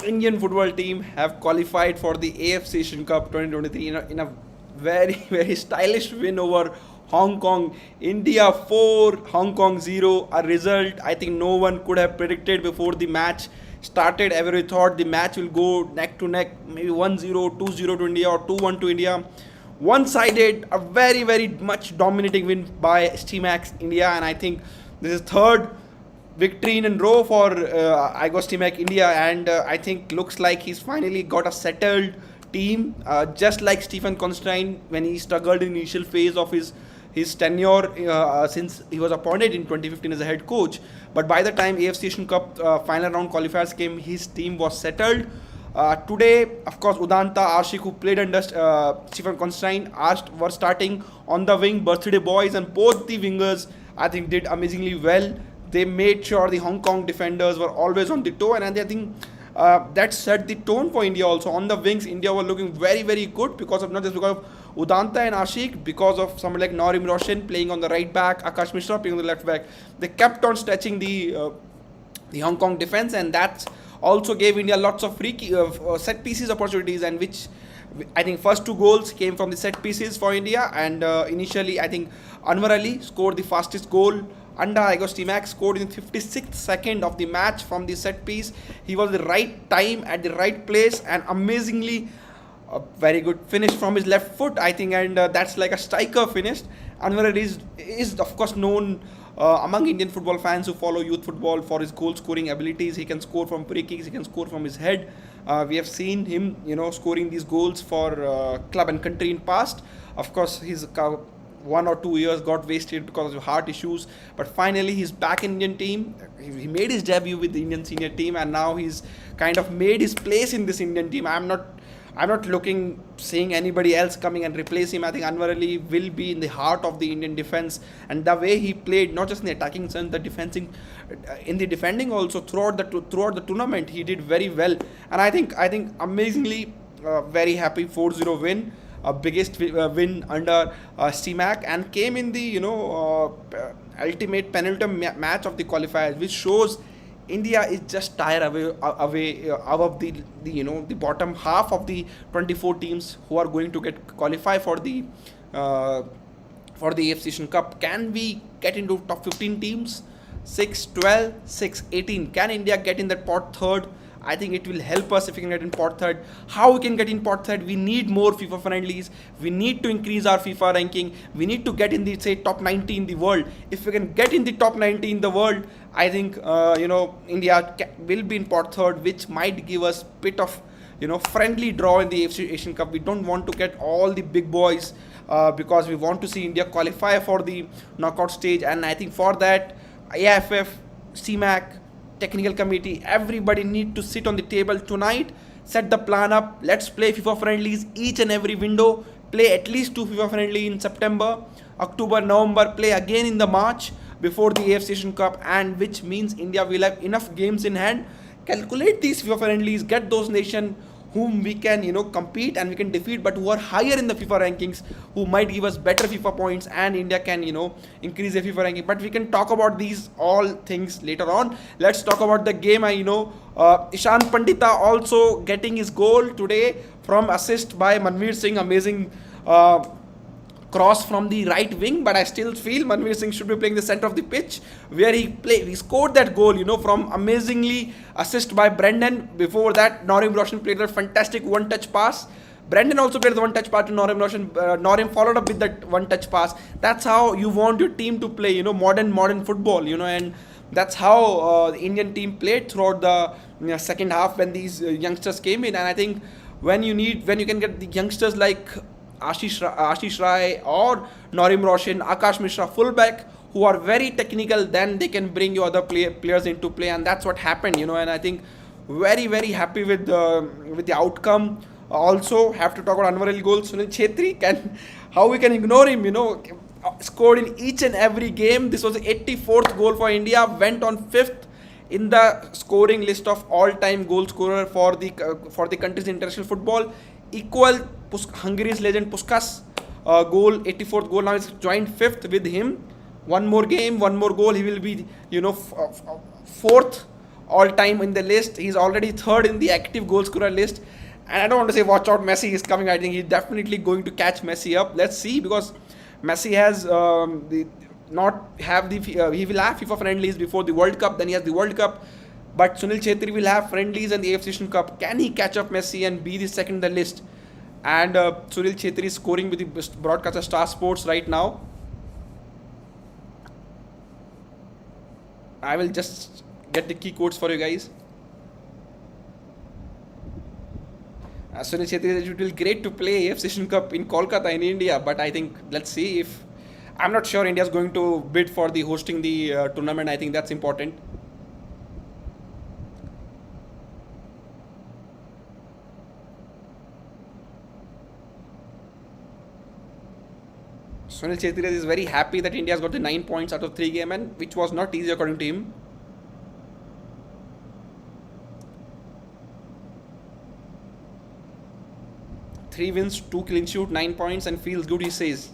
Indian football team have qualified for the AFC Asian Cup 2023 in a very very stylish win over Hong Kong. India 4, Hong Kong 0. A result I think no one could have predicted before the match started. Everybody thought the match will go neck to neck, maybe 1-0, 2-0 to India or 2-1 to India. One-sided, a very very much dominating win by Stimac India, and I think this is third victory in a row for Stimac India, and I think looks like he's finally got a settled team, just like Stephen Constantine when he struggled in the initial phase of his tenure since he was appointed in 2015 as a head coach. But by the time AFC Asian Cup final round qualifiers came, his team was settled. Today, of course, Udanta, Ashik, who played under Stephen Constantine, were starting on the wing. Birthday boys, and both the wingers, I think, did amazingly well. They made sure the Hong Kong defenders were always on the toe, and I think that set the tone for India also. On the wings, India were looking very, very good because of not just because of Udanta and Ashik, because of someone like Norim Roshan playing on the right back, Akash Mishra playing on the left back. They kept on stretching the Hong Kong defense, and that also gave India lots of free set pieces opportunities, and which I think first two goals came from the set pieces for India. And initially, I think Anwar Ali scored the fastest goal. Under Stimac scored in the 56th second of the match from the set piece. He was at the right time at the right place, and amazingly a very good finish from his left foot, I think, and that's like a striker finish. Anwar Ali is of course known among Indian football fans who follow youth football for his goal scoring abilities. He can score from free kicks, he can score from his head. We have seen him, scoring these goals for club and country in past. Of course, his 1 or 2 years got wasted because of heart issues, but finally he's back in Indian team. He made his debut with the Indian senior team, and now he's kind of made his place in this Indian team. I'm not seeing anybody else coming and replace him. I think Anwar Ali will be in the heart of the Indian defense, and the way he played, not just in the attacking sense, in the defending also throughout the tournament, he did very well. And I think amazingly very happy 4-0 win. Biggest win under Stimac, and came in the ultimate penultimate match of the qualifiers, which shows India is just tired away above the bottom half of the 24 teams who are going to qualify for the AFC Asian Cup. Can we get into top 15 teams? 6, 12, 6, 18. Can India get in that pot third? I think it will help us if we can get in pot third. How we can get in pot third? We need more FIFA friendlies. We need to increase our FIFA ranking. We need to get in the top 90 in the world. If we can get in the top 90 in the world, I think India will be in pot third, which might give us bit of friendly draw in the AFC Asian Cup. We don't want to get all the big boys because we want to see India qualify for the knockout stage. And I think for that, AFF, CMAC, technical committee, everybody need to sit on the table tonight, set the plan up. Let's play FIFA friendlies each and every window. Play at least 2 FIFA friendly in September, October, November. Play again in the March before the AFC Asian Cup, and which means India will have enough games in hand. Calculate these FIFA friendlies, get those nations whom we can compete and we can defeat, but who are higher in the FIFA rankings, who might give us better FIFA points, and India can increase their FIFA ranking. But we can talk about these all things later on. Let's talk about the game. Ishan Pandita also getting his goal today from assist by Manveer Singh. Amazing cross from the right wing, but I still feel Manveer Singh should be playing the center of the pitch, where he scored that goal from amazingly assist by Brendan. Before that, Norim Roshan played a fantastic one-touch pass. Brendan also played the one-touch pass to Norim Roshan. Norim followed up with that one-touch pass. That's how you want your team to play, modern football, and that's how the Indian team played throughout the second half when these youngsters came in. And I think when you can get the youngsters like Ashish Rai or Norim Roshan, Akash Mishra, fullback, who are very technical, then they can bring your other players into play, and that's what happened, and I think very, very happy with the outcome. Also have to talk about Anwar Ali goal. Sunil Chhetri, how we can ignore him, scored in each and every game. This was the 84th goal for India, went on 5th in the scoring list of all-time goal scorer for the country's international football. Equal Hungary's legend Puskas goal, 84th goal. Now it's joined 5th with him. One more game, one more goal. He will be, 4th all time in the list. He's already third in the active goal scorer list. And I don't want to say watch out, Messi is coming. I think he's definitely going to catch Messi up. Let's see, because Messi has not have the he will have FIFA friendlies before the World Cup. Then he has the World Cup. But Sunil Chhetri will have friendlies and the AFC Asian Cup. Can he catch up Messi and be the second in the list? And Sunil Chhetri is scoring with the broadcaster Star Sports right now. I will just get the key codes for you guys. Sunil Chhetri, it will be great to play AFC Asian Cup in Kolkata in India, but I think let's see if I'm not sure India is going to bid for the hosting the tournament. I think that's important. Sunil Chhetri is very happy that India has got the 9 points out of 3 games, and which was not easy according to him. Three wins, 2 clean sheet, 9 points, and feels good, he says.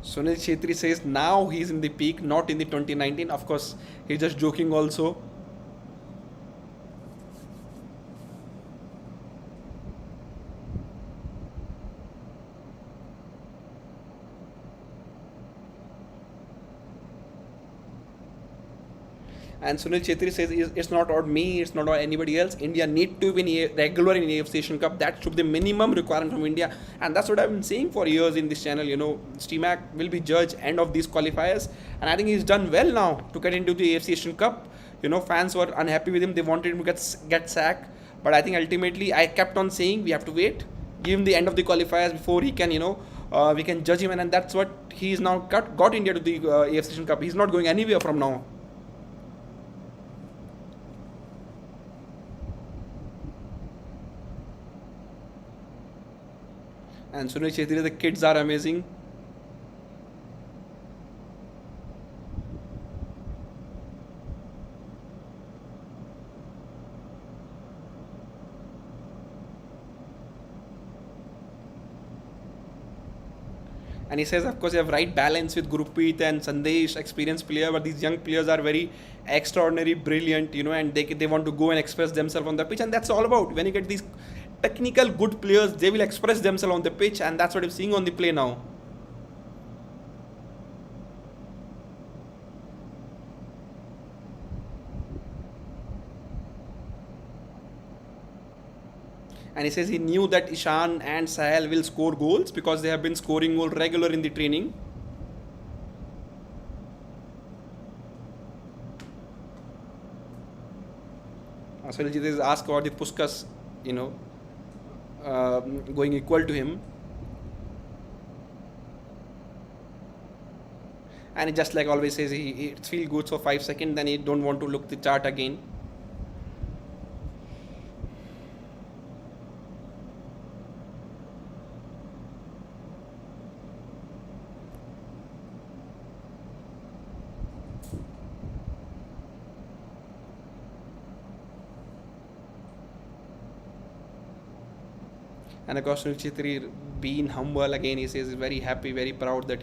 Sunil Chhetri says now he's in the peak, not in the 2019. Of course, he's just joking also. And Sunil Chhetri says it's not about me, it's not about anybody else. India need to win regular in AFC Asian Cup. That should be the minimum requirement from India. And that's what I've been saying for years in this channel. You know, Stimac will be judged end of these qualifiers. And I think he's done well now to get into the AFC Asian Cup. You know, fans were unhappy with him. They wanted him to get sacked. But I think ultimately I kept on saying we have to wait. Give him the end of the qualifiers before he can, we can judge him. And that's what he's now got India to the AFC Asian Cup. He's not going anywhere from now. And Sunil Chhetri, the kids are amazing. And he says, of course, you have right balance with Gurpreet and Sandesh, experienced player, but these young players are very extraordinary, brilliant, and they want to go and express themselves on the pitch, and that's all about. When you get these technical good players, they will express themselves on the pitch, and that's what I'm seeing on the play now. And he says he knew that Ishan and Sahel will score goals because they have been scoring goals regular in the training. Sunil is asked about the Puskas, going equal to him. And he just like always says he feels good for 5 seconds, then he don't want to look the chart again. And of course, Sunil Chhetri being humble again, he says he's very happy, very proud that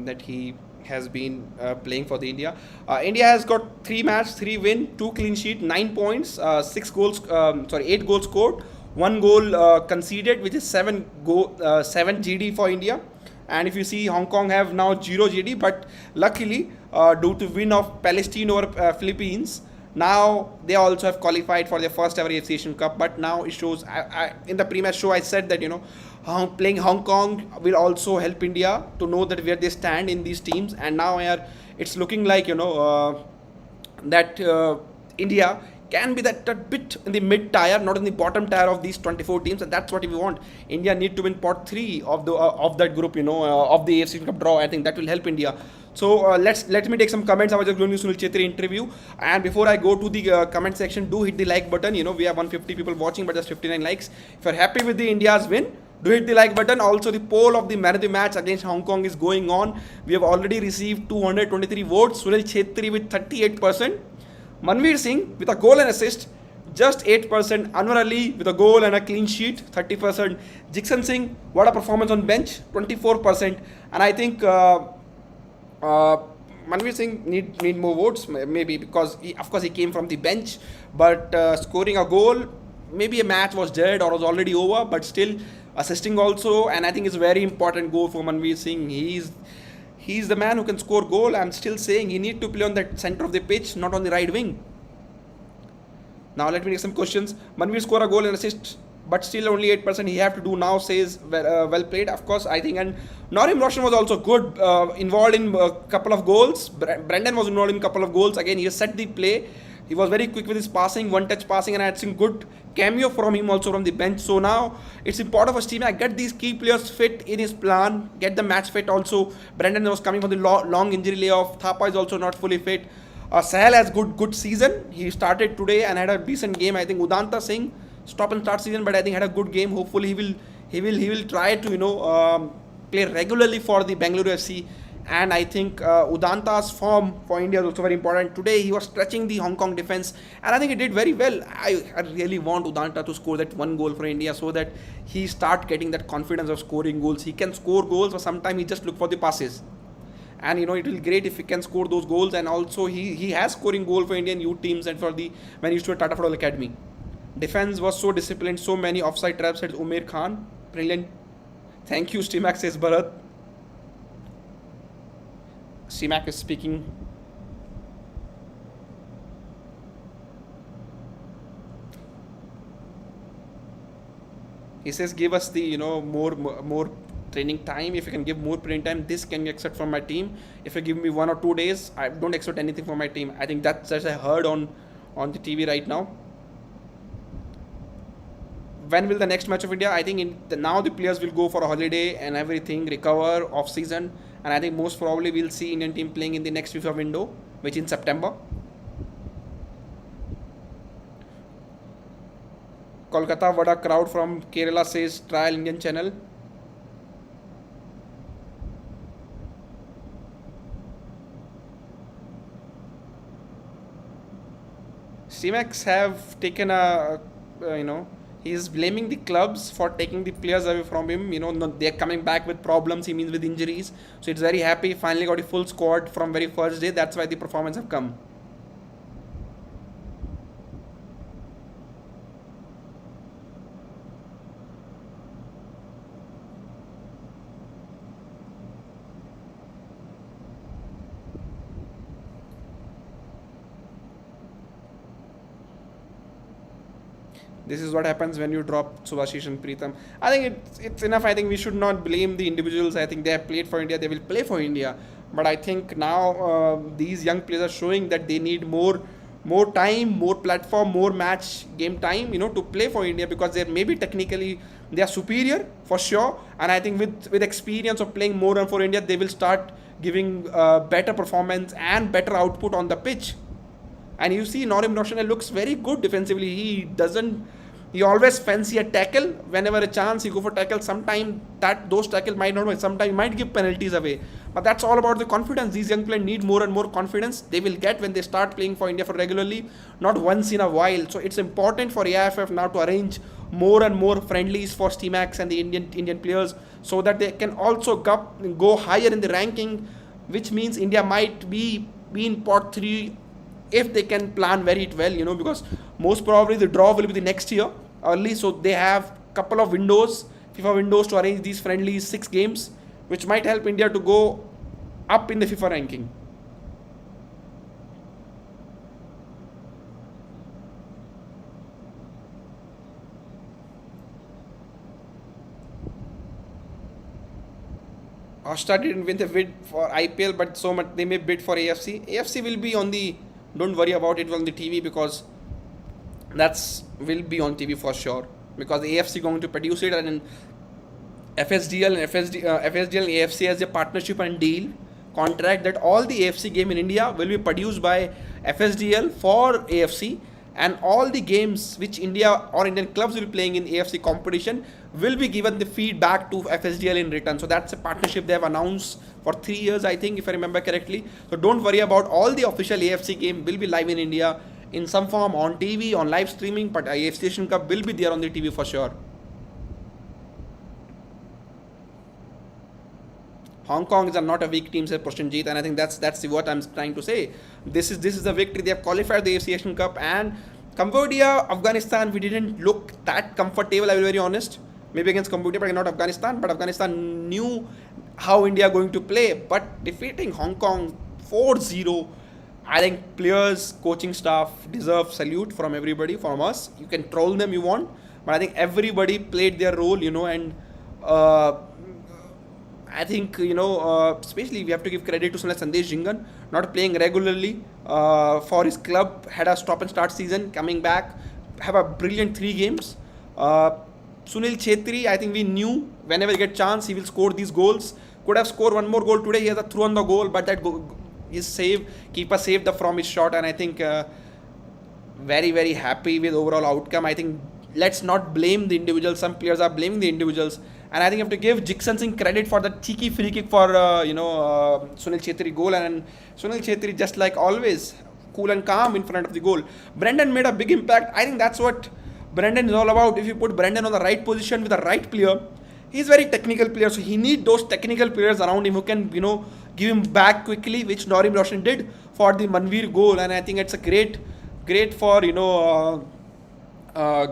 that he has been playing for the India. India has got 3 matches, 3 wins, 2 clean sheet, 9 points, 8 goals scored, 1 goal conceded, which is 7 GD for India. And if you see, Hong Kong have now 0 GD, but luckily due to win of Palestine over Philippines, now they also have qualified for their first ever AFC Asian Cup. But now it shows, in the pre-match show I said that playing Hong Kong will also help India to know that where they stand in these teams. And now it's looking like that India can be that bit in the mid tier, not in the bottom tier of these 24 teams, and that's what we want. India need to win pot 3 of that group, of the AFC Cup draw. I think that will help India. So let me take some comments. I was just going to Sunil Chhetri interview, and before I go to the comment section, do hit the like button. We have 150 people watching, but just 59 likes. If you're happy with the India's win, do hit the like button. Also, the poll of the man of the match against Hong Kong is going on. We have already received 223 votes. Sunil Chhetri with 38%. Manveer Singh with a goal and assist just 8%. Anwar Ali with a goal and a clean sheet, 30%. Jixan Singh, what a performance on bench, 24%. And I think uh, Manveer Singh need more votes, maybe because of course he came from the bench, but scoring a goal, maybe a match was dead or was already over, but still assisting also, and I think it's a very important goal for Manveer Singh. He's the man who can score goal. I'm still saying he need to play on that center of the pitch, not on the right wing. Now let me take some questions. Manveer score a goal and assist, but still only 8%. He have to do now. Says well played. Of course, I think. And Norim Roshan was also good, involved in a couple of goals. Brendan was involved in a couple of goals. Again, he set the play. He was very quick with his passing, one-touch passing, and I had seen good cameo from him also from the bench. So now it's important for Stimac get these key players fit in his plan, get the match fit also. Brendan was coming from the long injury layoff. Thapa is also not fully fit. Sahel has good season. He started today and had a decent game. I think Udanta Singh stop and start season, but I think had a good game. Hopefully he will try to play regularly for the Bengaluru FC. And I think Udanta's form for India is also very important. Today he was stretching the Hong Kong defense, and I think he did very well. I really want Udanta to score that one goal for India so that he start getting that confidence of scoring goals. He can score goals, but sometimes he just look for the passes. And it will be great if he can score those goals. And also he has scoring goal for Indian youth teams and for the when he used to at Tata Football Academy. Defense was so disciplined, so many offside traps, said Umair Khan. Brilliant. Thank you, Stimac, says Bharat. Stimac is speaking. He says, give us the more training time. If you can give more training time, this can be accepted from my team. If you give me 1 or 2 days, I don't expect anything from my team. I think that's I heard on the TV right now. When will the next match of India? I think now the players will go for a holiday and everything, recover off season, and I think most probably we'll see Indian team playing in the next FIFA window, which in September. Kolkata, what a crowd from Kerala, says Trial Indian channel. Stimac have taken he is blaming the clubs for taking the players away from him. They're coming back with problems. He means with injuries. So it's very happy. Finally got a full squad from very first day. That's why the performance have come. This is what happens when you drop Subhashish and Preetham. I think it's enough. I think we should not blame the individuals. I think they have played for India. They will play for India. But I think now these young players are showing that they need more time, more platform, more match game time, to play for India, because they maybe technically they are superior for sure. And I think with experience of playing more and for India, they will start giving better performance and better output on the pitch. And you see Norim Roshan looks very good defensively. He always fancy a tackle. Whenever a chance, he go for tackle. Sometimes those tackles might not work. Sometimes he might give penalties away. But that's all about the confidence. These young players need more and more confidence. They will get when they start playing for India for regularly, not once in a while. So it's important for AIFF now to arrange more and more friendlies for Stimacs and the Indian players, so that they can also go higher in the ranking, which means India might be in pot 3 if they can plan very well, because most probably the draw will be the next year early, so they have couple of FIFA windows to arrange these friendlies, 6 games, which might help India to go up in the FIFA ranking. Hotstar didn't win the bid for IPL, but so much they may bid for AFC. AFC will be on the, don't worry about it, on the TV, because will be on TV for sure, because the AFC going to produce it, and FSDL and AFC has a partnership and deal contract that all the AFC game in India will be produced by FSDL for AFC, and all the games which India or Indian clubs will be playing in AFC competition will be given the feedback to FSDL in return. So that's a partnership they have announced for 3 years, I think, if I remember correctly. So don't worry about all the official AFC game will be live in India in some form on TV, on live streaming, but AFC Asian Cup will be there on the TV for sure. Hong Kong is not a weak team, said Prashanjit, and I think that's what I'm trying to say. This is the victory. They have qualified the AFC Asian Cup, and Cambodia, Afghanistan, we didn't look that comfortable, I will be very honest. Maybe against Cambodia, but not Afghanistan. But Afghanistan knew how India going to play. But defeating Hong Kong 4-0, I think players, coaching staff deserve salute from everybody, from us. You can troll them you want, but I think everybody played their role, and I think, especially we have to give credit to someone like Sandesh Jingan, not playing regularly for his club, had a stop and start season, coming back, have a brilliant 3 games. Sunil Chhetri, I think we knew whenever he get chance, he will score these goals. Could have scored one more goal today. He has a throw on the goal, but that his save, keeper saved from his shot, and I think very, very happy with overall outcome. I think let's not blame the individuals. Some players are blaming the individuals, and I think you have to give Jixon Singh credit for the cheeky free kick for Sunil Chhetri goal, and Sunil Chhetri, just like always, cool and calm in front of the goal. Brendan made a big impact. I think that's what Brendan is all about. If you put Brendan on the right position with the right player, he's very technical player, so he need those technical players around him who can give him back quickly, which Norim Roshan did for the Manveer goal, and I think it's a great for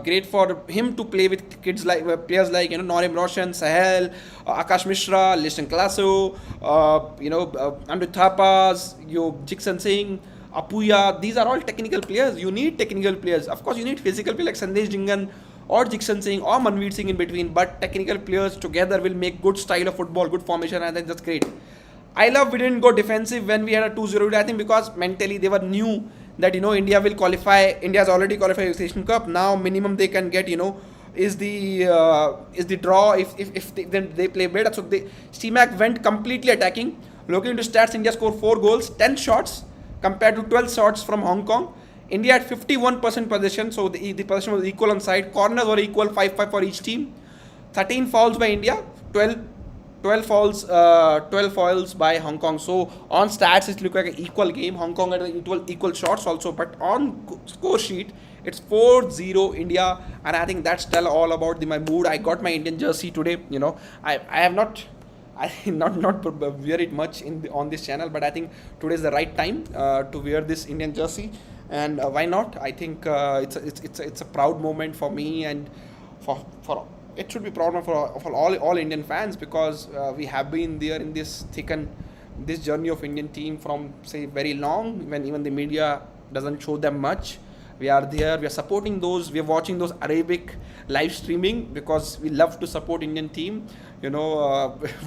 great for him to play with kids like players like Norim Roshan, Sahel, Akash Mishra, Lishan Klaso, Amrit Thapas, Jixon Singh, Apuya. These are all technical players. You need technical players. Of course, you need physical players like Sandesh Jingan or Jixon Singh or Manveer Singh in between, but technical players together will make good style of football, good formation, and I think that's great. I love we didn't go defensive when we had a 2-0 lead. I think because mentally they were knew that India will qualify. India has already qualified the Asian Cup. Now minimum they can get is the draw if they play better. So Stimac went completely attacking. Looking into stats, India scored 4 goals, 10 shots compared to 12 shots from Hong Kong. India had 51% possession, so the possession was equal on side. Corners were equal, 5-5 for each team. 13 fouls by India, 12 fouls by Hong Kong. So on stats, it looked like an equal game. Hong Kong had equal shots also, but on score sheet, it's 4-0 India, and I think that's tell all about my mood. I got my Indian jersey today. I have not. I not wear it much on this channel, but I think today is the right time to wear this Indian jersey, and why not? I think it's a proud moment for me, and for it should be proud moment for all Indian fans, because we have been there in this journey of Indian team from say very long, when even the media doesn't show them much. We are there, we are supporting those, we are watching those Arabic live streaming because we love to support Indian team.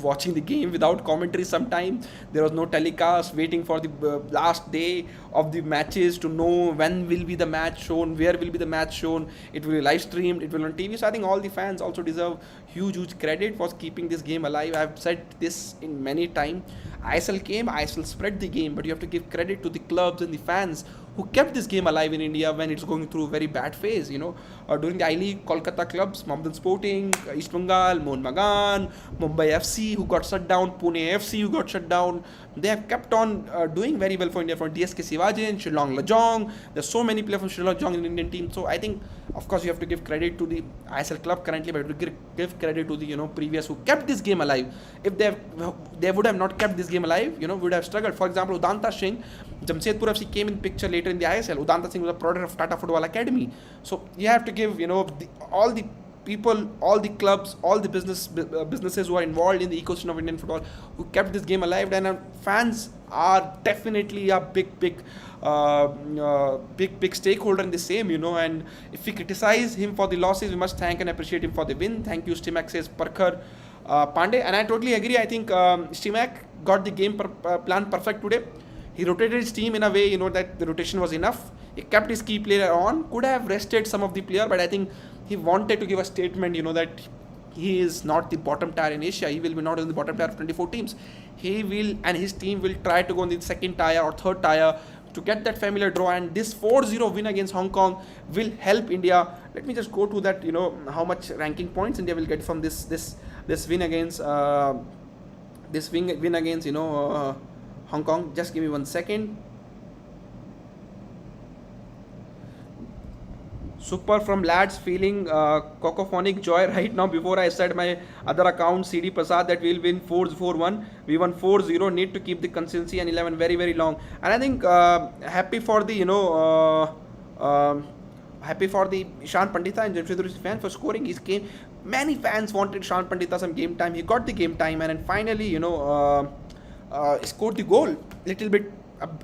Watching the game without commentary sometime. There was no telecast, waiting for the last day of the matches to know when will be the match shown, where will be the match shown. It will be live streamed, it will be on TV. So I think all the fans also deserve huge credit for keeping this game alive. I have said this in many times. ISL came, ISL spread the game, but you have to give credit to the clubs and the fans who kept this game alive in India when it's going through a very bad phase. During the I-League, Kolkata clubs, Mohammedan Sporting, East Bengal, Mohun Bagan, Mumbai FC who got shut down, Pune FC who got shut down. They have kept on doing very well for India, from DSK Sivaji, Shillong Lajong. There's so many players from Shillong Lajong in the Indian team. So I think, of course, you have to give credit to the ISL club currently, but you have to give credit to the previous who kept this game alive. If they would have not kept this game alive, would have struggled. For example, Udanta Singh, Jamshedpur FC came in picture later in the ISL. Udanta Singh was a product of Tata Football Academy. So you have to give all the people, all the clubs, all the businesses who are involved in the ecosystem of Indian football who kept this game alive, and fans are definitely a big stakeholder in the same, and if we criticize him for the losses, we must thank and appreciate him for the win. Thank you, Stimac, says Parkhar Pandey, and I totally agree. I think Stimac got the game plan perfect today. He rotated his team in a way, that the rotation was enough. He kept his key player on, could have rested some of the player, but I think he wanted to give a statement, that he is not the bottom tier in Asia. He will be not in the bottom tier of 24 teams. He will, and his team will try to go in the second tier or third tier to get that familiar draw, and this 4-0 win against Hong Kong will help India. Let me just go to that, how much ranking points India will get from this win against Hong Kong. Just give me 1 second. Super from lads, feeling cacophonic joy right now. Before I said my other account CD Prasad that we'll win 4-4-1. We won 4-0. Need to keep the consistency and 11 very very long. And I think happy for the happy for the Ishan Pandita and Jamshedpur fan for scoring his game. Many fans wanted Ishan Pandita some game time. He got the game time and then finally scored the goal. Little bit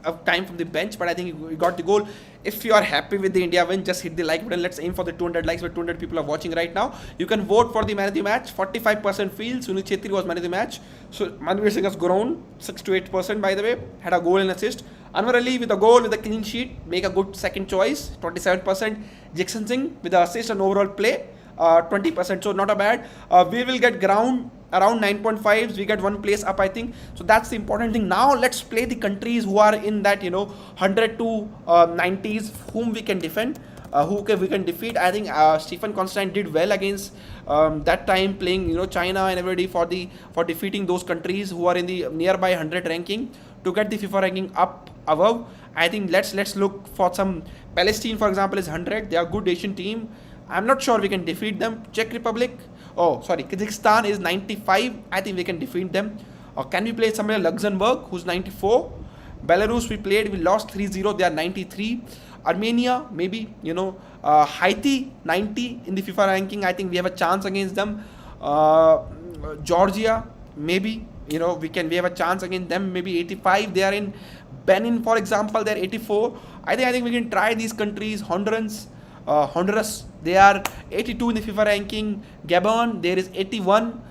of time from the bench, but I think he got the goal. If you are happy with the India win, just hit the like button. Let's aim for the 200 likes, but 200 people are watching right now. You can vote for the man of the match. 45% feel Sunil Chhetri was man of the match. So Manvir Singh has grown 6 to 8% by the way. Had a goal and assist. Anwar Ali with a goal with a clean sheet, make a good second choice. 27%. Jackson Singh with the assist and overall play. 20%, so not a bad. We will get ground around 9.5s. We get one place up, I think. So that's the important thing. Now let's play the countries who are in that 100 to 90s, whom we can defend, we can defeat. I think Stephen Constantine did well against that time, playing China and everybody for defeating those countries who are in the nearby 100 ranking to get the FIFA ranking up above. I think let's look for some. Palestine, for example, is 100. They are a good Asian team. I'm not sure we can defeat them. Czech Republic, Kazakhstan is 95. I think we can defeat them. Or can we play somewhere Luxembourg, who's 94? Belarus, we lost 3-0. They are 93. Armenia, maybe, Haiti, 90 in the FIFA ranking. I think we have a chance against them. Georgia, maybe, we have a chance against them. Maybe 85. They are in Benin, for example. They're 84. I think we can try these countries. Honduras, they are 82 in the FIFA ranking. Gabon, there is 81.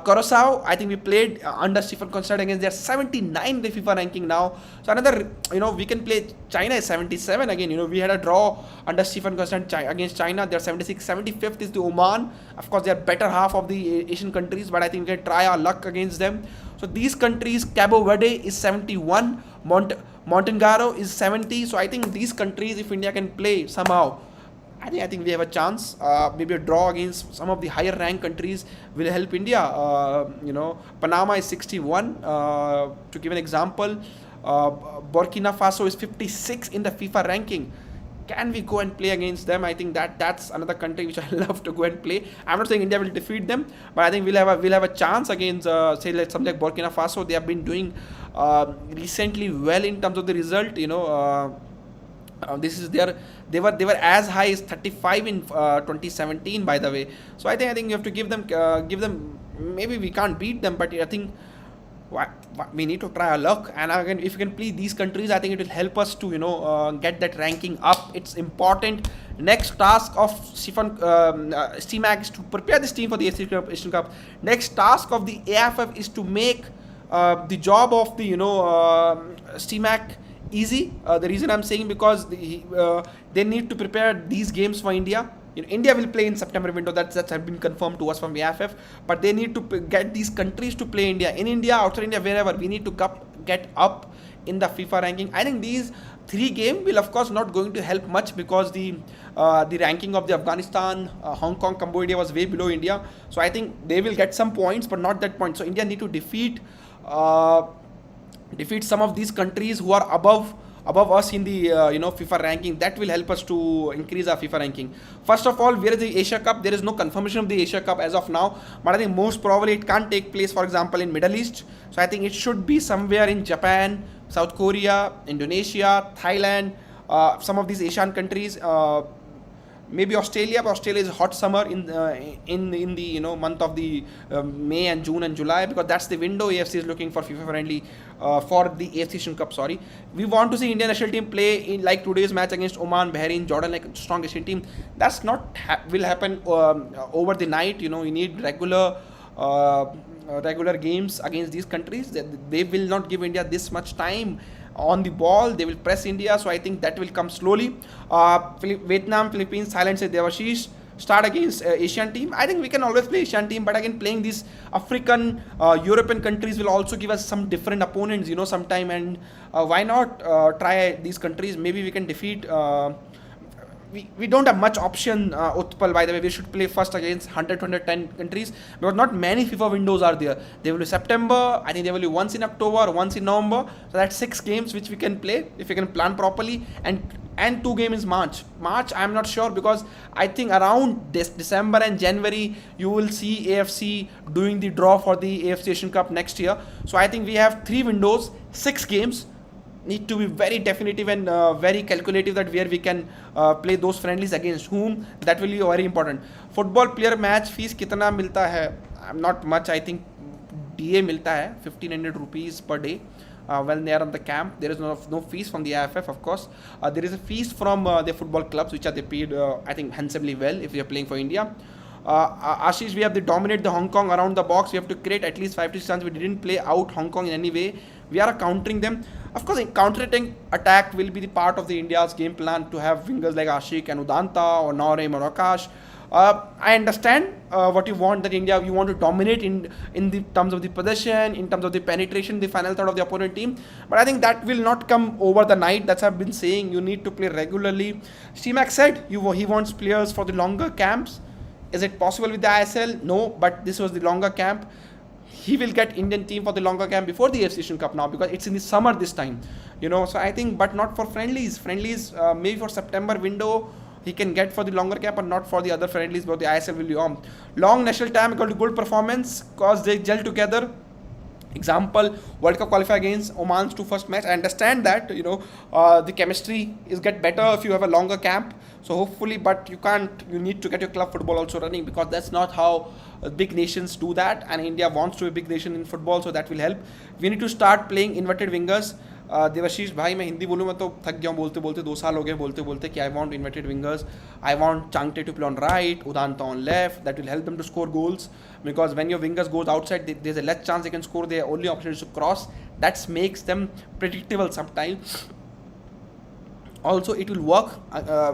Curacao, I think we played under Stephen Constantine against, they're 79 in the FIFA ranking now. So another, we can play. China is 77 again. We had a draw under Stephen Constantine against China. They're 76. 75th is the Oman. Of course, they are better half of the Asian countries, but I think we can try our luck against them. So these countries, Cabo Verde is 71. Montenegro is 70. So I think these countries, if India can play somehow, I think we have a chance. Maybe a draw against some of the higher ranked countries will help India. Panama is 61. To give an example, Burkina Faso is 56 in the FIFA ranking. Can we go and play against them? I think that's another country which I love to go and play. I'm not saying India will defeat them, but I think we'll have a chance against something like Burkina Faso. They have been doing recently well in terms of the result. They were as high as 35 in 2017, by the way. So I think you have to give them. Maybe we can't beat them, but I think we need to try our luck. And again, if you can play these countries, I think it will help us to get that ranking up. It's important. Next task of Stimac is to prepare this team for the AFC Asian Cup. Next task of the AFF is to make the job of the Stimac easy. The reason I'm saying because they need to prepare these games for India. India will play in September window. That's been confirmed to us from the AFF. But they need to get these countries to play India. In India, outside India, wherever, we need to get up in the FIFA ranking. I think these 3 games will of course not going to help much because the ranking of the Afghanistan, Hong Kong, Cambodia was way below India. So I think they will get some points, but not that point. So India need to defeat some of these countries who are above us in the FIFA ranking. That will help us to increase our FIFA ranking. First of all, where is the Asia Cup? There is no confirmation of the Asia Cup as of now, but I think most probably it can't take place, for example, in Middle East. So I think it should be somewhere in Japan, South Korea, Indonesia, Thailand, some of these Asian countries. Maybe Australia, but Australia is hot summer in the month of the May and June and July, because that's the window AFC is looking for FIFA friendly for the AFC Asian Cup. We want to see Indian national team play in like today's match against Oman, Bahrain, Jordan, like a strong Asian team. That's not will happen over the night. You need regular games against these countries. They will not give India this much time on the ball. They will press India, so I think that will come slowly. Vietnam, Philippines, Thailand, say Devashish start against Asian team. I think we can always play Asian team, but again, playing these African, European countries will also give us some different opponents, sometime. And why not try these countries? Maybe we can defeat. We don't have much option, Utpal, by the way. We should play first against 100, 110 countries, because not many FIFA windows are there. They will be September, I think they will be once in October, once in November. So that's 6 games which we can play if we can plan properly. And and 2 games in March. March, I'm not sure, because I think around this December and January you will see AFC doing the draw for the AFC Asian Cup next year. So I think we have 3 windows, 6 games. Need to be very definitive and very calculative that where we can play those friendlies against whom. That will be very important. Football player match fees कितना मिलता है? Not much. I think DA मिलता है 1500 rupees per day. When they are on the camp, there is no fees from the AFF, of course. There is a fees from the football clubs, which are they paid, I think, handsomely well if you are playing for India. Ashish, we have to dominate the Hong Kong around the box. We have to create at least 5 to 6 chances. We didn't play out Hong Kong in any way. We are countering them. Of course, counter-attacking attack will be the part of the India's game plan, to have wingers like Ashik and Udanta or Norem or Akash. I understand what you want, that India, you want to dominate in the terms of the possession, in terms of the penetration, the final third of the opponent team. But I think that will not come over the night. That's what I've been saying. You need to play regularly. Stimac said he wants players for the longer camps. Is it possible with the ISL? No, but this was the longer camp. He will get Indian team for the longer camp before the AFC Asian Cup now, because it's in the summer this time. So I think, but not for friendlies. Friendlies, maybe for September window, he can get for the longer camp, but not for the other friendlies, but the ISL will be on. Long national time equal to good performance, cause they gel together. Example, World Cup qualifier against Oman's 2 first match. I understand that, the chemistry is get better if you have a longer camp. So hopefully, but you need to get your club football also running, because that's not how big nations do that. And India wants to be a big nation in football, so that will help. We need to start playing inverted wingers. Debashish भाई, मैं हिंदी बोलूँ, मैं तो थक गया हूँ बोलते बोलते, 2 साल हो गए बोलते बोलते कि I want inverted wingers, I want Changte to play on right, Udanta on left. That will help them to score goals, because when your wingers goes outside, there's a less chance they can score. Their only option is to cross. That makes them predictable sometimes. Also, it will work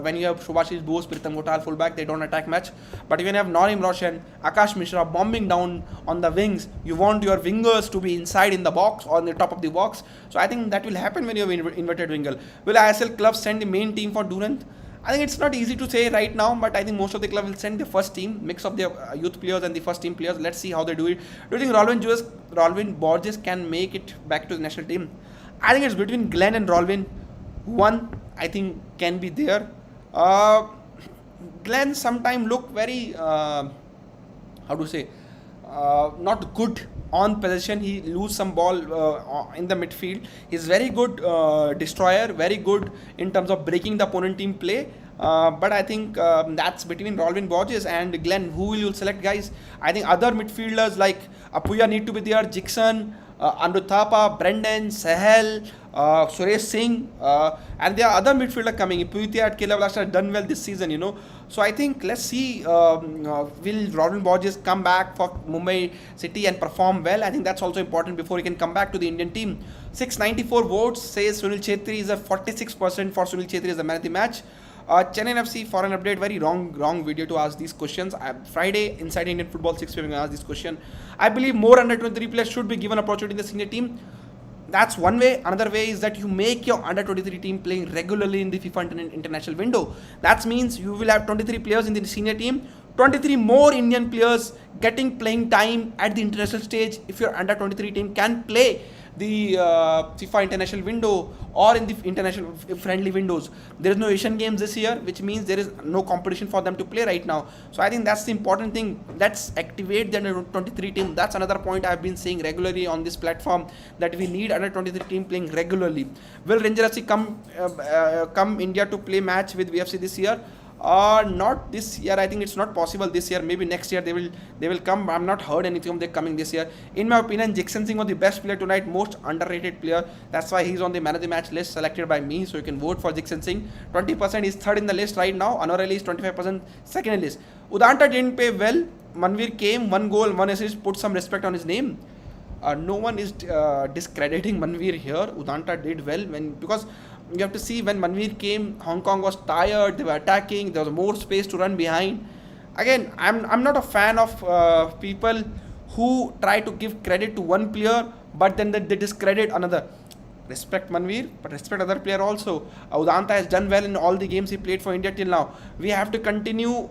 when you have Subhashish Bose, Pritam Ghotal fullback. They don't attack much. But when you have Norim Roshan, Akash Mishra bombing down on the wings, you want your wingers to be inside in the box or on the top of the box. So I think that will happen when you have inverted winger. Will ISL clubs send the main team for Durant? I think it's not easy to say right now, but I think most of the club will send the first team, mix of their youth players and the first team players. Let's see how they do it. Do you think Rolvin Borges can make it back to the national team? I think it's between Glenn and Rolvin. One, I think, can be there. Glenn sometimes look very, not good on possession. He lose some ball in the midfield. He's very good destroyer, very good in terms of breaking the opponent team play. But I think that's between Rolvin Borges and Glenn. Who will you select, guys? I think other midfielders like Apuya need to be there, Jixon, Anirudh Thapa, Brendan, Sahel, Suresh Singh, and there are other midfielders coming. Puitya at K level has done well this season, So I think let's see, will Rolvin Borges come back for Mumbai City and perform well? I think that's also important before he can come back to the Indian team. 694 votes says Sunil Chhetri is a 46% for Sunil Chhetri as the man of the match. Chennai FC foreign update, very wrong video to ask these questions. Friday inside Indian football 6 p.m. ask this question. I believe more under 23 players should be given opportunity in the senior team. That's one way. Another way is that you make your under 23 team playing regularly in the FIFA international window. That means you will have 23 players in the senior team, 23 more Indian players getting playing time at the international stage. If your under 23 team can play the FIFA international window or in the international friendly windows. There is no Asian Games this year, which means there is no competition for them to play right now. So I think that's the important thing. Let's activate the under 23 team. That's another point I've been saying regularly on this platform, that we need under 23 team playing regularly. Will Ranger FC come India to play match with VFC this year? Not this year. I think it's not possible this year. Maybe next year they will come. I'm not heard anything of them coming this year. In my opinion, Jackson Singh was the best player tonight, most underrated player. That's why he's on the man of the match list selected by me. So you can vote for Jackson Singh. 20% is third in the list right now. Anwar Ali is 25% second in the list. Udanta didn't play well. Manveer came, 1 goal, 1 assist. Put some respect on his name. No one is discrediting Manveer here. Udanta did well because you have to see when Manveer came, Hong Kong was tired, they were attacking, there was more space to run behind. Again, I'm not a fan of people who try to give credit to one player but then they discredit another. Respect Manveer, but respect other player also. Udanta has done well in all the games he played for India till now. We have to continue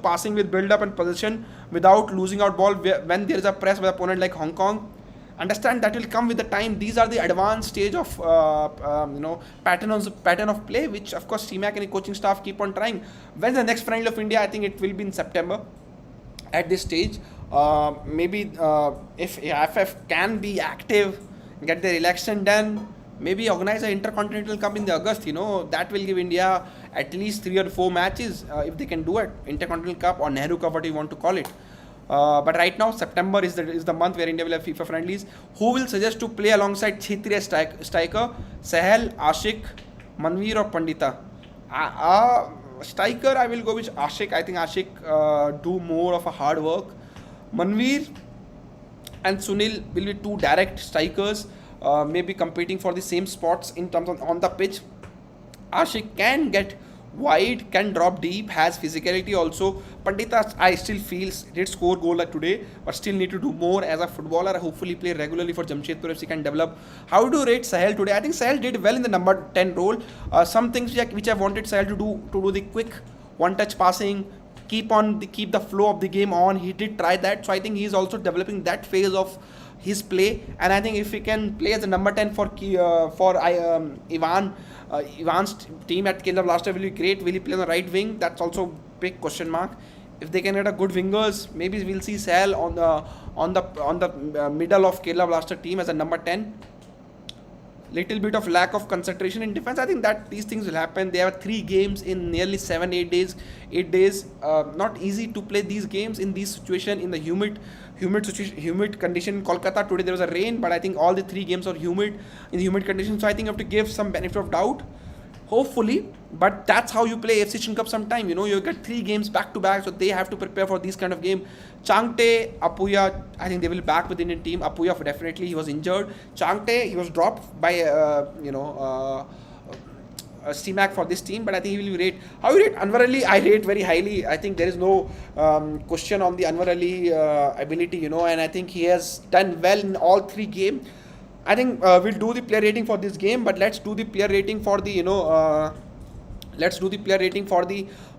passing with build up and possession without losing out ball when there is a press by the opponent like Hong Kong. understand that will come with the time. These are the advanced stage of pattern of play, which of course Stimac and the coaching staff keep on trying. When's the next Friendly of India? I think it will be in September. At this stage, maybe if AFF can be active, get their election done, maybe organize an Intercontinental Cup in the August. That will give India at least 3 or 4 matches if they can do it. Intercontinental Cup or Nehru Cup, what you want to call it. But right now, September is the month where India will have FIFA friendlies. Who will suggest to play alongside Chhetri as striker? Sahel, Ashik, Manveer or Pandita? Striker, I will go with Ashik. I think Ashik do more of a hard work. Manveer and Sunil will be 2 direct strikers, maybe competing for the same spots in terms of on the pitch. Ashik can get wide, can drop deep, has physicality also. Pandita, I still feel did score goal like today, but still need to do more as a footballer. Hopefully play regularly for Jamshedpur FC, can develop. How do you rate Sahel today? I think Sahel did well in the number 10 role. Some things which I wanted Sahel to do the quick one-touch passing, keep the flow of the game on. He did try that, so I think he is also developing that phase of his play. And I think if he can play as a number 10 for Ivan's team at Kerala Blaster, will be great. Will he play on the right wing? That's also big question mark. If they can get a good wingers, maybe we'll see Sahel on the middle of Kerala Blaster team as a number 10. Little bit of lack of concentration in defense. I think that these things will happen. They have 3 games in nearly 7-8 days. 8 days. Not easy to play these games in this situation, in the humid condition in Kolkata. Today there was a rain, but I think all the 3 games are humid in the humid condition. So I think you have to give some benefit of doubt. Hopefully, but that's how you play AFC Asian Cup sometime. You get 3 games back to back, so they have to prepare for these kind of game. Changte, Apuya, I think they will be back with the Indian team. Apuya definitely, he was injured. Changte, he was dropped by Stimac for this team, but I think he will be rate. How you rate Anwar Ali? I rate very highly. I think there is no question on the Anwar Ali ability, and I think he has done well in all 3 games. I think we'll do the player rating for this game, but let's do the player rating for the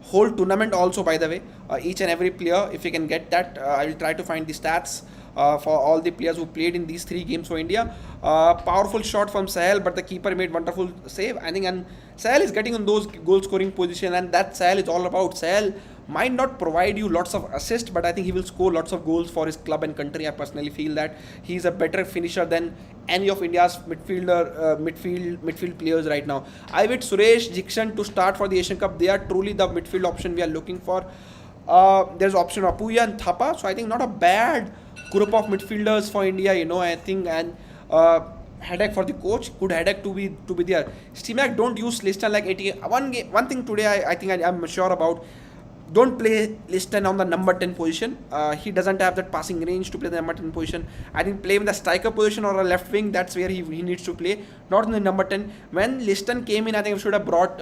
whole tournament also. By the way, each and every player, if we can get that, I will try to find the stats for all the players who played in these 3 games for India. Powerful shot from Sahel, but the keeper made wonderful save. I think, and Sahel is getting on those goal scoring position, and that Sahel is all about. Sahel might not provide you lots of assists, but I think he will score lots of goals for his club and country. I personally feel that he's a better finisher than any of India's midfield players right now. I with Suresh, Jikshan to start for the Asian Cup. They are truly the midfield option we are looking for. There's option of Apuya and Thapa, so I think not a bad group of midfielders for India. I think, and headache for the coach, good headache to be there. Stimac don't use Liston like 80. One thing today I think I'm sure about. Don't play Liston on the number 10 position. He doesn't have that passing range to play the number 10 position. I think play in the striker position or a left wing. That's where he needs to play, not in the number 10. When Liston came in, I think we should have brought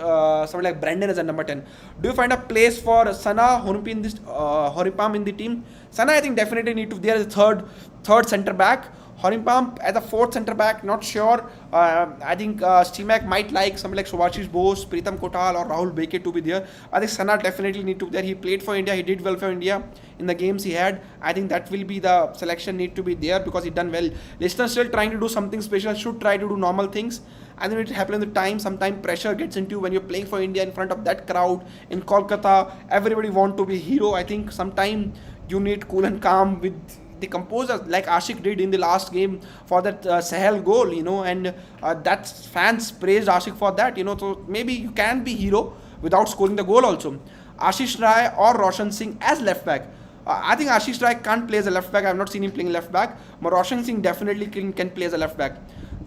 someone like Brandon as a number 10. Do you find a place for Sana, Horipam in the team? Sana, I think definitely need to. They are the third centre back. Horimpam as a 4th centre back, not sure. I think Stimac might like something like Subhashish Bose, Pritam Kotal or Rahul Beke to be there. I think Sana definitely need to be there. He played for India. He did well for India in the games he had. I think that will be the selection need to be there because he done well. Listener still trying to do something special. Should try to do normal things. And then it happens in the time. Sometimes pressure gets into you when you're playing for India in front of that crowd in Kolkata. Everybody want to be hero. I think sometimes you need cool and calm with the composer, like Ashik did in the last game for that Sahel goal, and that fans praised Ashik for that, so maybe you can be hero without scoring the goal also. Ashish Rai or Roshan Singh as left back. I think Ashish Rai can't play as a left back. I have not seen him playing left back, but Roshan Singh definitely can play as a left back.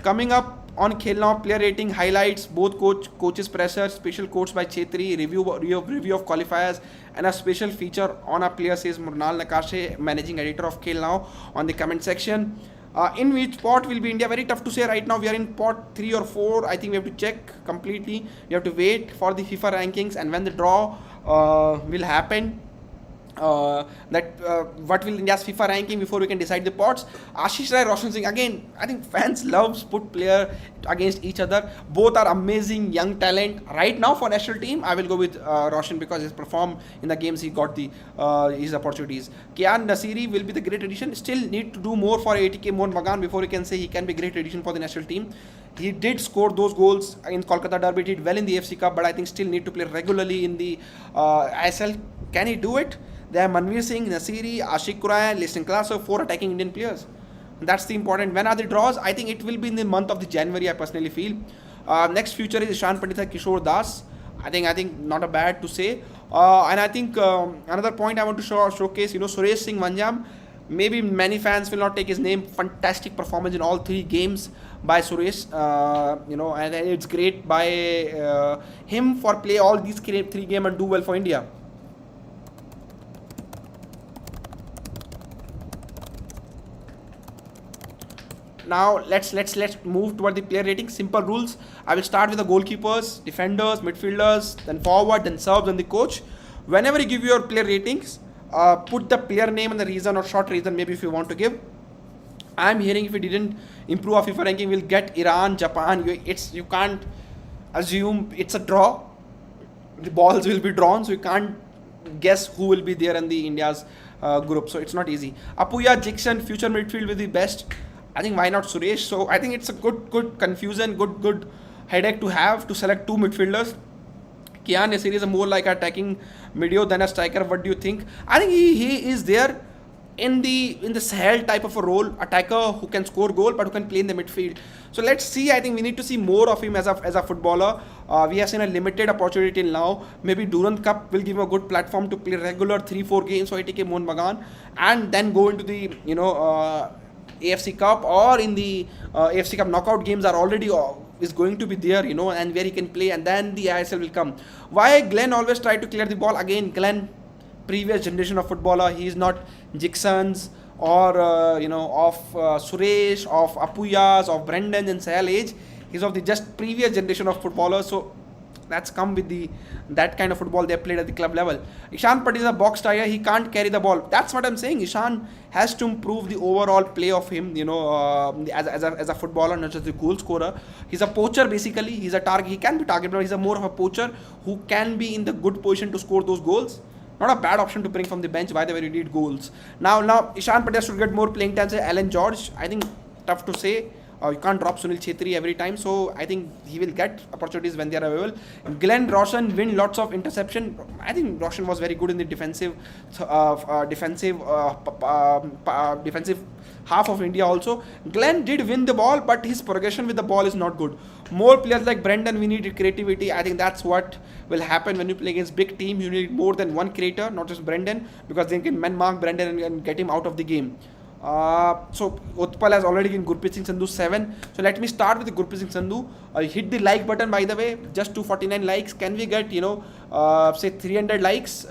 Coming up on Khel Now, player rating, highlights, both coaches pressure, special quotes by Chhetri, review of qualifiers, and a special feature on a player, says Murnal Nakashe, managing editor of Khel Now, on the comment section. In which pot will be India? Very tough to say right now. We are in pot 3 or 4. I think we have to check completely. We have to wait for the FIFA rankings, and when the draw will happen, what will India's FIFA ranking before we can decide the pots. Ashish Rai, Roshan Singh, again, I think fans loves put player against each other. Both are amazing young talent. Right now for national team, I will go with Roshan because he's performed in the games, he got the his opportunities. Kian Nasiri will be the great addition. Still need to do more for ATK Mohun Bagan before we can say he can be great addition for the national team. He did score those goals in Kolkata Derby, did well in the AFC Cup, but I think still need to play regularly in the ISL. Can he do it? They have Manveer Singh, Nasiri, Ashik Qurayan, Liston Classo, 4 attacking Indian players. That's the important. When are the draws? I think it will be in the month of the January, I personally feel. Next future is Ishan Pandita, Kishore Das. I think not a bad to say. And I think another point I want to showcase, Suresh Singh Manjam. Maybe many fans will not take his name. Fantastic performance in all 3 games by Suresh. And it's great by him for play all these 3 games and do well for India. Now let's move toward the player rating. Simple rules. I will start with the goalkeepers, defenders, midfielders, then forward, then subs, and the coach. Whenever you give your player ratings, put the player name and the reason or short reason maybe if you want to give. I'm hearing if we didn't improve our FIFA ranking, we'll get Iran, Japan. You can't assume it's a draw. The balls will be drawn, so you can't guess who will be there in the India's group. So it's not easy. Apuya, Jixon, future midfield will be best. I think why not Suresh? So I think it's a good confusion, good headache to have to select 2 midfielders. Kian Nasiri is more like attacking midio than a striker. What do you think? I think he is there in the Sahel type of a role, attacker who can score goal but who can play in the midfield. So let's see. I think we need to see more of him as a footballer. We have seen a limited opportunity till now. Maybe Durand Cup will give him a good platform to play regular 3-4 games for ATK Mohun Bagan and then go into the AFC Cup or in the AFC Cup knockout games are already is going to be there, and where he can play, and then the ISL will come. Why Glenn always try to clear the ball? Again, Glenn, previous generation of footballer, he is not Jixon's or of Suresh, of Apuyas, of Brendan and Sahel age. He's of the just previous generation of footballers. So that's come with that kind of football they played at the club level. Ishan Patil is a box tiger. He can't carry the ball. That's what I'm saying. Ishan has to improve the overall play of him, as a footballer, not just the goal scorer. He's a poacher basically. He's a target. He can be targeted, but he's a more of a poacher who can be in the good position to score those goals. Not a bad option to bring from the bench. By the way, you need goals. Now Ishan Patil should get more playing time. Say Alan George. I think tough to say. You can't drop Sunil Chhetri every time, so I think he will get opportunities when they are available. Glenn Roshan win lots of interception. I think Roshan was very good in the defensive half of India also. Glenn did win the ball, but his progression with the ball is not good. More players like Brendan, we need creativity. I think that's what will happen when you play against big team. You need more than one creator, not just Brendan, because they can man mark Brendan and get him out of the game. So Utpal has already given Gurpreet Singh Sandhu 7. So let me start with the Gurpreet Singh Sandhu. Hit the like button, by the way. Just 249 likes. Can we get say 300 likes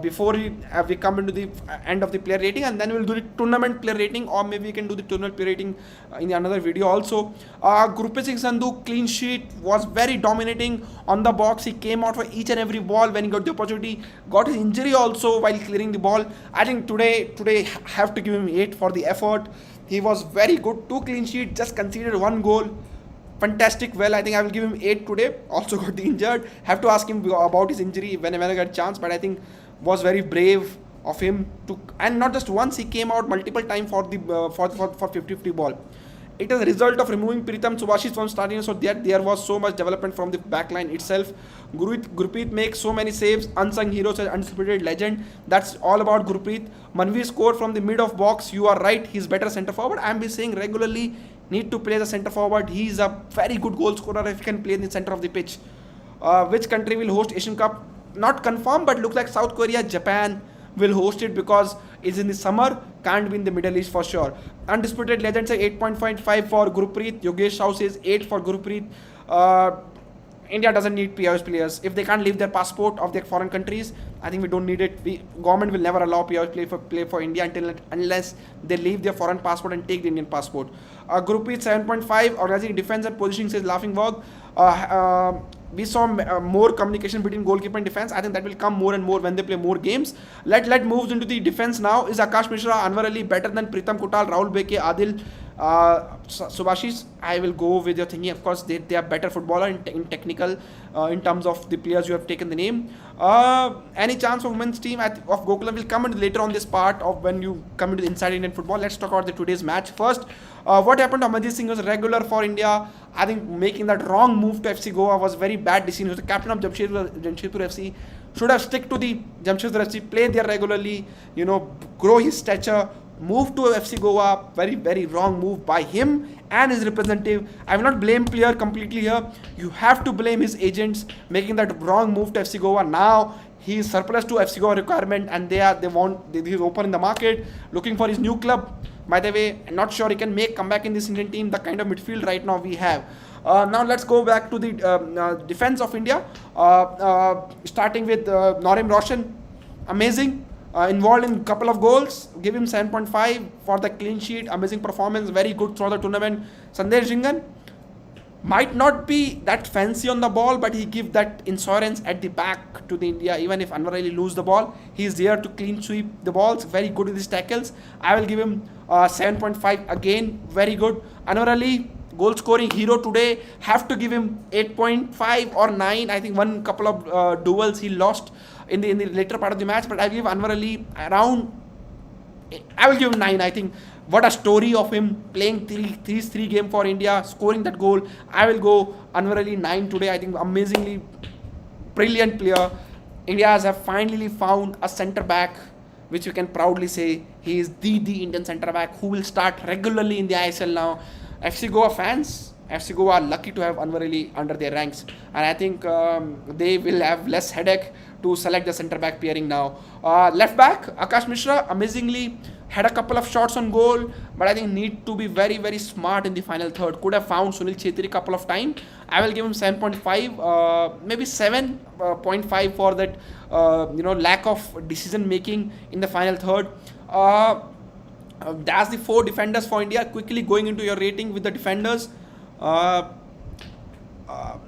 before we come into the end of the player rating, and then we'll do the tournament player rating, or maybe we can do the tournament player rating in another video also. Gurpreet Singh Sandhu clean sheet, was very dominating on the box. He came out for each and every ball when he got the opportunity. Got his injury also while clearing the ball. I think today have to give him 8 for the effort. He was very good. 2 clean sheets, just conceded 1 goal. Fantastic. Well, I think I will give him 8 today. Also got the injured. Have to ask him about his injury whenever I get a chance. But I think was very brave of him to, and not just once, he came out multiple times for the for 50-50 ball. It is a result of removing Pritham Subhashis from starting, so that there was so much development from the backline itself. Gurpreet makes so many saves, unsung heroes, and undisputed legend. That's all about Gurpreet. Manvi scored from the mid of box. You are right, he's better centre forward. I'm be saying regularly need to play the centre forward. He's a very good goal scorer if he can play in the centre of the pitch. Which country will host Asian Cup? Not confirmed, but looks like South Korea, Japan will host it because it's in the summer. Can't be in the Middle East for sure. Undisputed legend say 8.5 for Gurpreet. Yogesh Shah says 8 for Gurpreet. India doesn't need PIOS players. If they can't leave their passport of their foreign countries, I think we don't need it. Government will never allow PIOS play for India unless they leave their foreign passport and take the Indian passport. Gurpreet 7.5. Organizing defense and positioning says Laughing Bog. we saw more communication between goalkeeper and defense. I think that will come more and more when they play more games. Let moves into the defense now. Is Akash Mishra, Anwar Ali better than Pritam Kotal, Rahul Beke, Adil, Subhashis? I will go with your thinking. Of course, they are better footballer in technical, in terms of the players you have taken the name. Any chance of women's team of Gokulam will come into later on this part of when you come into the inside Indian football. Let's talk about today's match first. What happened to Amarjit Singh was regular for India. I think making that wrong move to FC Goa was very bad decision. He was the captain of Jamshedpur FC. Should have stick to the Jamshedpur FC, play there regularly, grow his stature, move to FC Goa. Very, very wrong move by him and his representative. I will not blame player completely here. You have to blame his agents making that wrong move to FC Goa. Now he is surplus to FC Goa requirement, and he's open in the market looking for his new club. By the way, I'm not sure he can make comeback in this Indian team, the kind of midfield right now we have. Now let's go back to the defense of India. Starting with Norim Roshan, amazing. Involved in a couple of goals. Give him 7.5 for the clean sheet. Amazing performance, very good throughout the tournament. Sandesh Jingan might not be that fancy on the ball, but he gives that insurance at the back to the India. Even if Anwar Ali lose the ball, he is there to clean sweep the balls. Very good with his tackles. I will give him 7.5 again. Very good. Anwar Ali, goal scoring hero today. Have to give him 8.5 or 9. I think one couple of duels he lost in the later part of the match, but I'll give Anwar Ali around. I will give him 9. I think what a story of him playing three game for India, scoring that goal. I will go Anwar Ali 9 today. I think amazingly brilliant player. India has finally found a centre back which you can proudly say he is the Indian centre back who will start regularly in the ISL now. FC Goa fans, FC Goa are lucky to have Anwar Ali under their ranks, and I think they will have less headache to select the centre back pairing now. Left back Akash Mishra amazingly had a couple of shots on goal, but I think need to be very, very smart in the final third. Could have found Sunil Chhetri a couple of times. I will give him 7.5, maybe 7.5 for that lack of decision making in the final third. That's the 4 defenders for India. Quickly going into your rating with the defenders.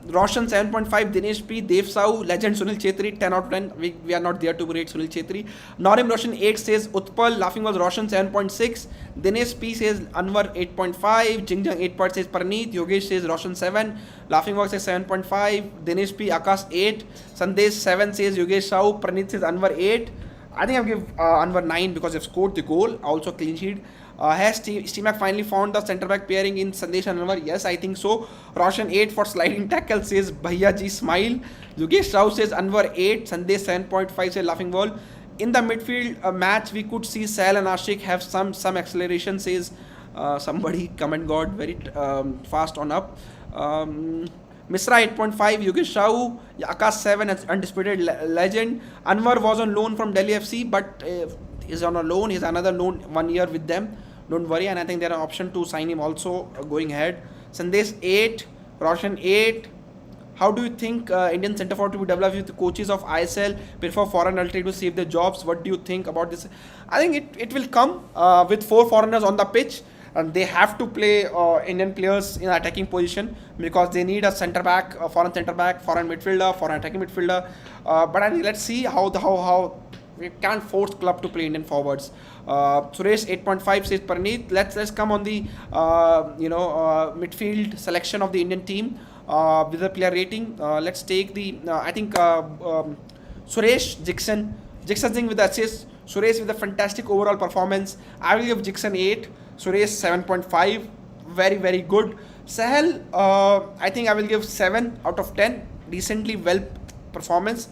Roshan 7.5, Dinesh P, Dev Sahu, legend Sunil Chhetri 10 out of 10. We are not there to rate Sunil Chhetri. Norim Roshan 8 says Utpal, laughing was Roshan 7.6, Dinesh P says Anwar 8.5, Jingjang 8 says Parneet, Yogesh says Roshan 7, laughing was says 7.5, Dinesh P, Akash 8, Sandesh 7 says Yogesh Sahu, Parneet says Anwar 8. I think I'll give Anwar 9 because they've scored the goal, also clean sheet. Has Stimac finally found the centre back pairing in Sandesh and Anwar? Yes, I think so. Roshan 8 for sliding tackle says Bhaiya Ji smile. Yogesh Rao says Anwar 8, Sandesh 7.5 says laughing ball. In the midfield match, we could see Sal and Ashik have some acceleration says somebody. Comment God very fast on up. Misra 8.5, Yogesh Rao, Akash 7, undisputed legend. Anwar was on loan from Delhi FC, but is on a loan. He's another loan 1 year with them. Don't worry, and I think there are option to sign him also going ahead. Sandesh 8, Roshan 8. How do you think Indian centre forward to be developed with the coaches of ISL prefer foreign alternatives to save their jobs? What do you think about this? I think it will come with 4 foreigners on the pitch, and they have to play Indian players in attacking position because they need a centre back, a foreign centre back, foreign midfielder, foreign attacking midfielder. But I think let's see how we can't force club to play Indian forwards. Suresh 8.5 says Parneet. Let's come on the midfield selection of the Indian team with the player rating. Let's take the I think Suresh Jixon Singh with the assist. Suresh with a fantastic overall performance. I will give Jixon 8. Suresh 7.5. Very, very good. Sahel, I think I will give 7 out of 10. Decently well performance.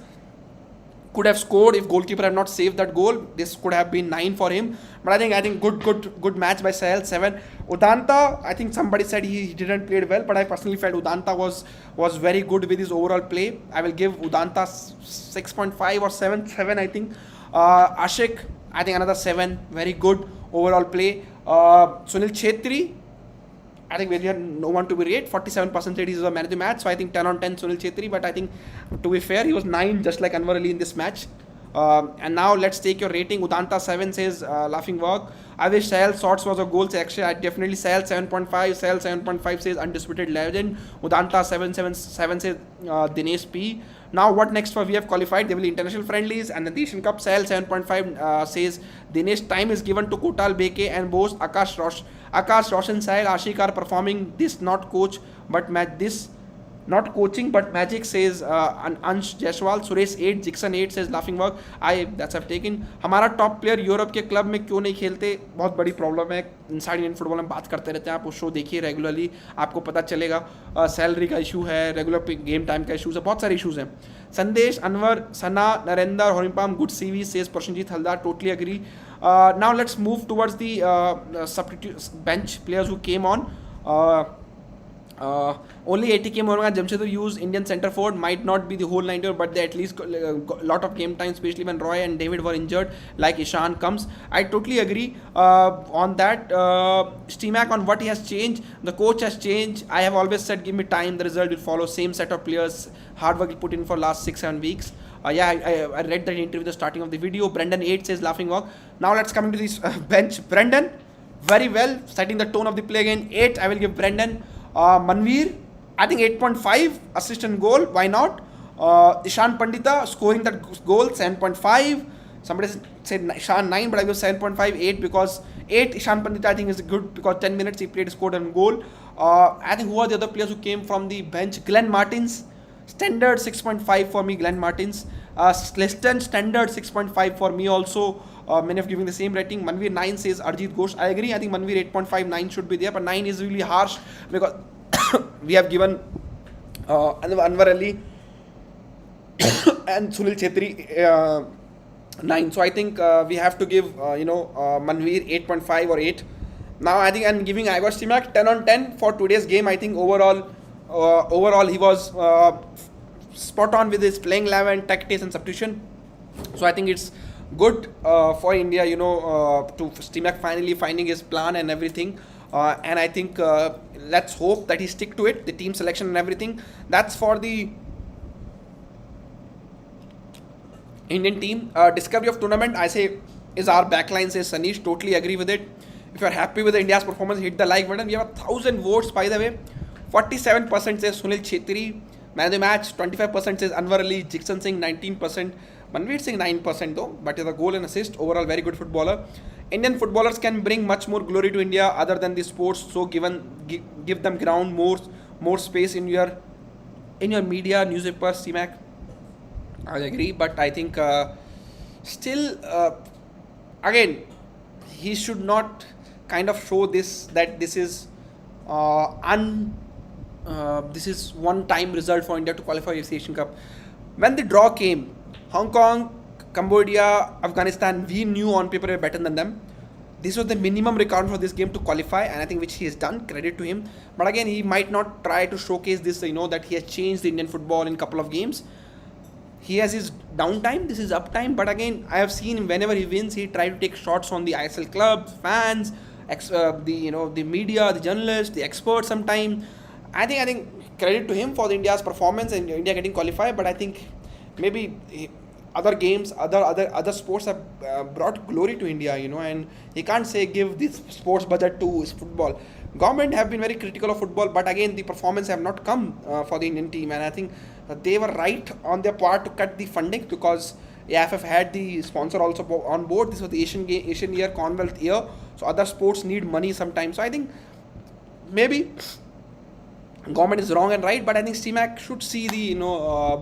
Could have scored if goalkeeper had not saved that goal. This could have been 9 for him. But I think good match by Sahel. 7. Udanta, I think somebody said he didn't play well, but I personally felt Udanta was very good with his overall play. I will give Udanta 6.5 or 7 I think. Ashik, I think another 7. Very good overall play. Sunil Chhetri, I think we have no one to be rated. 47% is a man of the match. So I think 10 on 10 Sunil Chhetri. But I think to be fair, he was 9 just like Anwar Ali in this match. And now let's take your rating. Udanta 7 says laughing work. I wish Sahel Sorts was a goal section. I definitely Sahel 7.5. Sahel 7.5 says undisputed legend. Udanta 777 says Dinesh P. Now what next for we have qualified? They will international friendlies and the Asian Cup. Sahel 7.5 says Dinesh time is given to Kotal Beke and both Akash Roshan Sahel Ashik are performing this not coach but match this. Not coaching but magic says Ansh Jaiswal. Suresh 8 Jixon 8 says laughing work. That's I've taken. हमारा top player Europe के club में क्यों नहीं खेलते, बहुत बड़ी problem है. Inside Indian football में बात करते रहते हैं, आप वो शो देखिए रेगुलरली, आपको पता चलेगा. सैलरी का इशू है, रेगुलर गेम टाइम का इशूज़ है, बहुत सारे इशूज़ हैं. Sandesh Anwar Sana Narendra Horimpam good CV says Prasenjit Haldar totally agree. Now let's move towards the substitute bench players who came on. Only 80 came on. Jamshedpur used Indian centre forward, might not be the whole 90, but they at least got a lot of game time, especially when Roy and David were injured, like Ishan comes. I totally agree on that. Stimac on what he has changed. The coach has changed. I have always said, give me time, the result will follow. Same set of players, hard work he put in for last 6-7 weeks. I read that interview at the starting of the video. Brendan 8 says laughing walk. Now let's come into this bench. Brendan, very well, setting the tone of the play again. 8, I will give Brendan. Manveer, I think 8.5, assist and goal, why not? Ishan Pandita scoring that goal, 7.5. Somebody said Ishan 9, but I give 7.5, 8 because 8 Ishan Pandita I think is good because 10 minutes he played, scored a goal. I think who are the other players who came from the bench? Glenn Martins, standard 6.5 for me, Glenn Martins. Leston, standard 6.5 for me also. Many of giving the same rating. Manveer 9 says Arjit Ghosh. I agree. I think Manveer 8.5, 9 should be there, but 9 is really harsh because we have given Anwar Ali and Sunil Chhetri 9. So I think we have to give Manveer 8.5 or 8. Now I think I'm giving Igor Stimac 10 on 10 for today's game. I think overall he was spot on with his playing 11, tactics and substitution. So I think it's good for India, to Stimac finally finding his plan and everything. And I think let's hope that he stick to it, the team selection and everything. That's for the Indian team. Discovery of tournament, I say, is our backline, says Sanish. Totally agree with it. If you're happy with India's performance, hit the like button. We have 1,000 votes, by the way. 47% says Sunil Chhetri. Man of the match, 25% says Anwar Ali. Jixon Singh, 19%. Manveer Singh 9% though, but is a goal and assist. Overall, very good footballer. Indian footballers can bring much more glory to India other than the sports. So give them ground, more space in your media, newspapers, Stimac. I agree, but I think still again he should not kind of show that this is this is one-time result for India to qualify for AFC Asian Cup. When the draw came, Hong Kong, Cambodia, Afghanistan, we knew on paper we were better than them. This was the minimum requirement for this game to qualify, and I think which he has done, credit to him. But again, he might not try to showcase this, that he has changed the Indian football in a couple of games. He has his downtime, this is uptime, but again, I have seen whenever he wins, he tries to take shots on the ISL clubs, fans, the media, the journalists, the experts sometimes. I think credit to him for the India's performance and India getting qualified, but I think maybe other games, other sports have brought glory to India, and he can't say give this sports budget to his football. Government have been very critical of football, but again the performance have not come for the Indian team, and I think they were right on their part to cut the funding because AFF had the sponsor also on board. This was the Asian year, Commonwealth year, so other sports need money sometimes. So I think maybe government is wrong and right, but I think Stimac should see the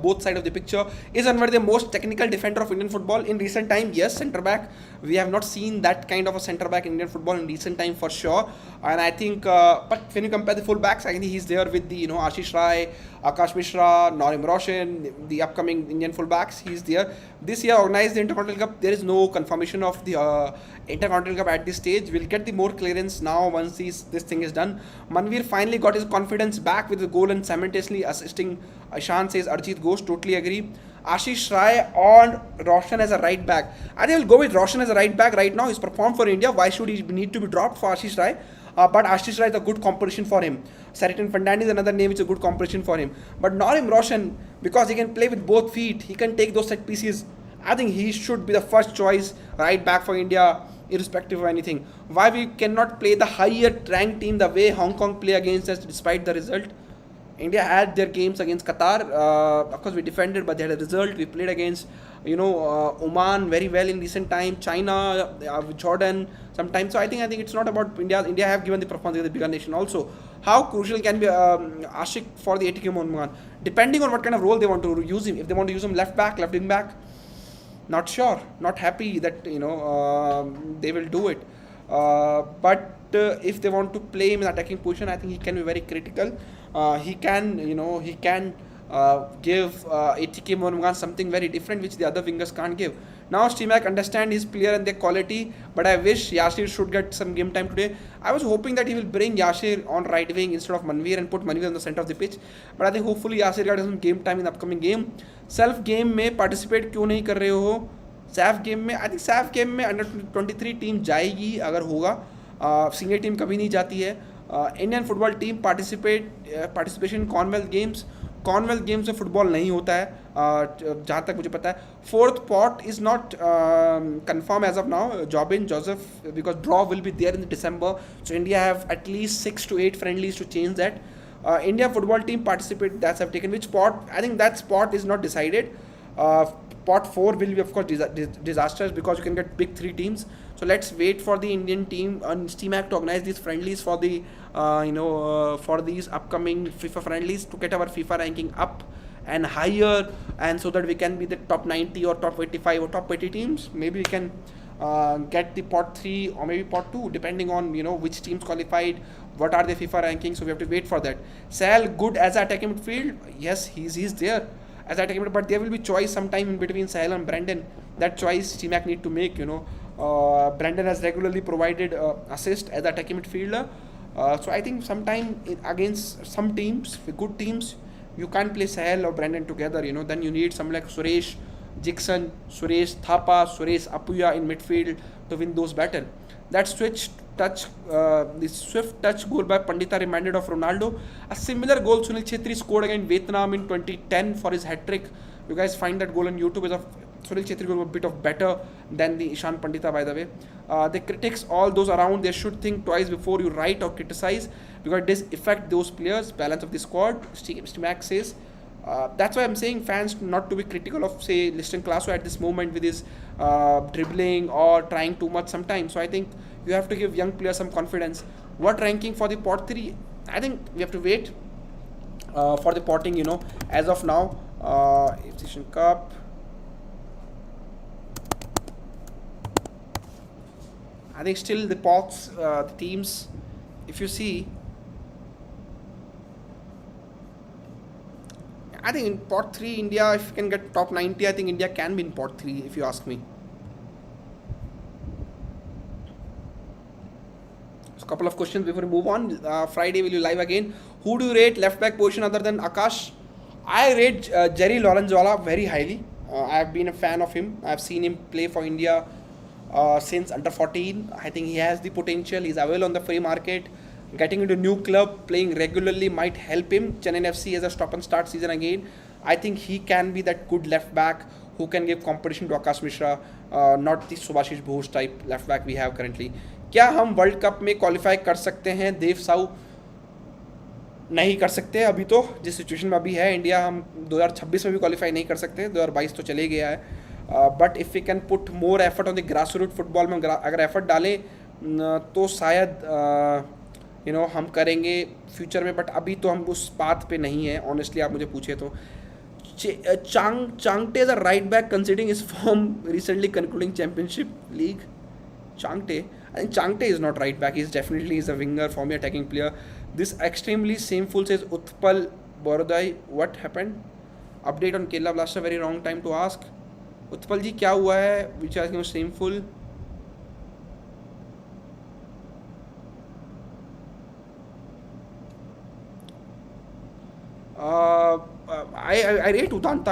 both sides of the picture. Is Anwar the most technical defender of Indian football in recent time? Yes, centre back. We have not seen that kind of a centre back in Indian football in recent time for sure. And I think, but when you compare the full backs, I think he's there with the Ashish Rai, Akash Mishra, Narim Roshan, the upcoming Indian full backs. He's there. This year organized the Intercontinental Cup. There is no confirmation of the Intercontinental Cup at this stage. We'll get the more clearance now once this thing is done. Manveer finally got his confidence back with the goal and simultaneously assisting. Ishan says Arjit Ghosh. Totally agree. Ashish Rai on Roshan as a right back. I think we'll go with Roshan as a right back right now. He's performed for India. Why should he need to be dropped for Ashish Rai? But Ashish Rai is a good competition for him. Saritan Fernandez is another name which is a good competition for him. But Narim Roshan, because he can play with both feet, he can take those set pieces I think he should be the first choice right back for India, irrespective of anything. Why we cannot play the higher ranked team the way Hong Kong play against us despite the result? India had their games against Qatar. Of course, we defended, but they had a result. We played against, Oman very well in recent time. China, Jordan, sometimes. So I think it's not about India. India have given the performance against the bigger nation also. How crucial can be Ashik for the ATK Mohun? Depending on what kind of role they want to use him. If they want to use him left back, left wing back, not sure, not happy that they will do it. But if they want to play him in attacking position, I think he can be very critical. He can give ATK Mohun something very different which the other wingers can't give. Now Stimac understand his player and their quality, but I wish Yashir should get some game time today. I was hoping that he will bring Yashir on right wing instead of Manveer and put Manveer on the center of the pitch. But I think hopefully Yashir got some game time in the upcoming game. Self game में participate क्यों नहीं कर रहे हो? SAFF game में, I think SAFF game में under 23 team जाएगी अगर होगा. सीनियर टीम कभी नहीं जाती है. Indian football team participation Commonwealth games में फुटबॉल नहीं होता है जहाँ तक मुझे पता है. Fourth pot is not confirm as of now. Jobin Joseph, because draw will be there in December, so India have at least 6 to 8 friendlies to change that. India football team participate, that's have taken which spot. I think that spot is not decided. Pot 4 will be of course disastrous because you can get big 3 teams. So let's wait for the Indian team on Stimac to organize these friendlies for the for these upcoming FIFA friendlies to get our FIFA ranking up and higher, and so that we can be the top 90 or top 85 or top 80 teams. Maybe we can get the pot 3 or maybe pot 2 depending on which teams qualified, what are the FIFA rankings. So we have to wait for that. Sal good as attacking midfield, yes, he's there as attacking midfield, but there will be choice sometime in between Sahel and Brandon. That choice Stimac need to make. Brandon has regularly provided assist as attacking midfielder. So I think sometime against some teams, good teams, you can't play Sahel or Brandon together. Then you need someone like Suresh Jixon, Suresh Thapa, Suresh Apuya in midfield to win those battles. That the swift touch goal by Pandita reminded of Ronaldo. A similar goal Sunil Chhetri scored against Vietnam in 2010 for his hat-trick. You guys find that goal on YouTube. Is a Sunil Chhetri goal a bit of better than the Ishan Pandita, by the way. The critics, all those around, they should think twice before you write or criticize, because this affect those players, balance of the squad. Stimac says. That's why I'm saying fans not to be critical of, say, Liston Classo at this moment with his dribbling or trying too much sometimes. So I think you have to give young players some confidence. What ranking for the pot 3? I think we have to wait for the potting, as of now. AFC Asian Cup. I think still the pots, the teams, if you see, I think in pot 3, India, if you can get top 90, I think India can be in pot 3, if you ask me. So, couple of questions before we move on. Friday, will you live again? Who do you rate left back position other than Akash? I rate Jerry Lawrence-Wala very highly. I have been a fan of him. I have seen him play for India since under 14. I think he has the potential. He's available on the free market. Getting into a new club, playing regularly might help him. Chennai FC has a stop and start season again. I think he can be that good left back who can give competition to Akash Mishra, not the Subhashish Bose type left back we have currently. क्या हम world cup में qualify कर सकते हैं? देव साऊ, नहीं कर सकते अभी तो, जिस सिचुएशन में अभी है इंडिया. हम 2026 में भी क्वालिफाई नहीं कर सकते, 2022 तो चले गया है. But if we can put more effort on the grass root football में अगर एफर्ट डालें तो शायद हम करेंगे फ्यूचर में. बट अभी तो हम उस पाथ पे नहीं है, ऑनेस्टली आप मुझे पूछे तो. Changte is a right back considering is form recently concluding championship league. Changte, I think Changte is not right back. He's definitely a winger, for me attacking player. This extremely shameful, says Utpal Borodai. What happened? Update on Kerala Blaster. Very wrong time to ask. Utpal ji, क्या हुआ है? Which is shameful. I rate Udanta.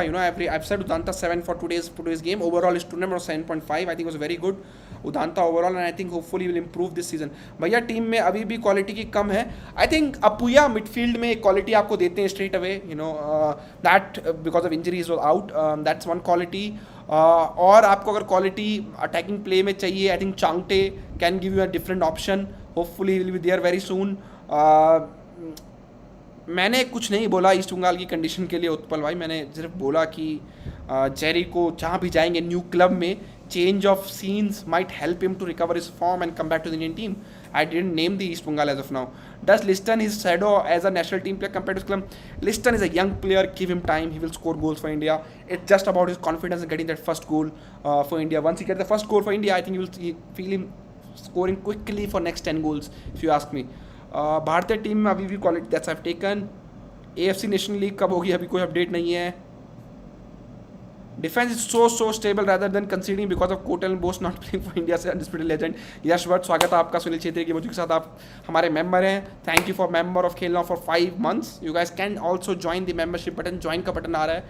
I've said Udanta 7 for today's game. Overall, his tournament was 7.5. I think it was very good. Udanta overall, and I think hopefully will improve this season. भैया team में अभी भी quality की कम है. I think Apuia midfield में quality आपको देते हैं straight away. That because of injuries was out. That's one quality. और आपको अगर क्वालिटी अटैकिंग प्ले में चाहिए, I think Changte can give you a different option. Hopefully will be there very soon. मैंने कुछ नहीं बोला ईस्ट बंगाल की कंडीशन के लिए उत्पल भाई, मैंने सिर्फ बोला कि जेरी को जहाँ भी जाएंगे न्यू क्लब में, change of scenes might help him to recover his form and come back to the Indian team. I didn't name the East Bengal as of now. Does Liston his shadow as a national team player compared to his club? Liston is a young player. Give him time. He will score goals for India. It's just about his confidence in getting that first goal for India. Once he gets the first goal for India, I think you will feel him scoring quickly for next 10 goals. If you ask me. भारतीय team में अभी भी quality that's have taken. AFC national league कब होगी अभी कोई update नहीं है. Defense is so stable rather than conceding because of Kotal and Bose not playing for India से undisputed legend. यश भट्ट, स्वागत है आपका सुनील छेत्री की मौजूदगी के साथ. आप हमारे मेंबर हैं. Thank you for member of खेलना for 5 months. You guys can also join the membership button. Join का बटन आ रहा है.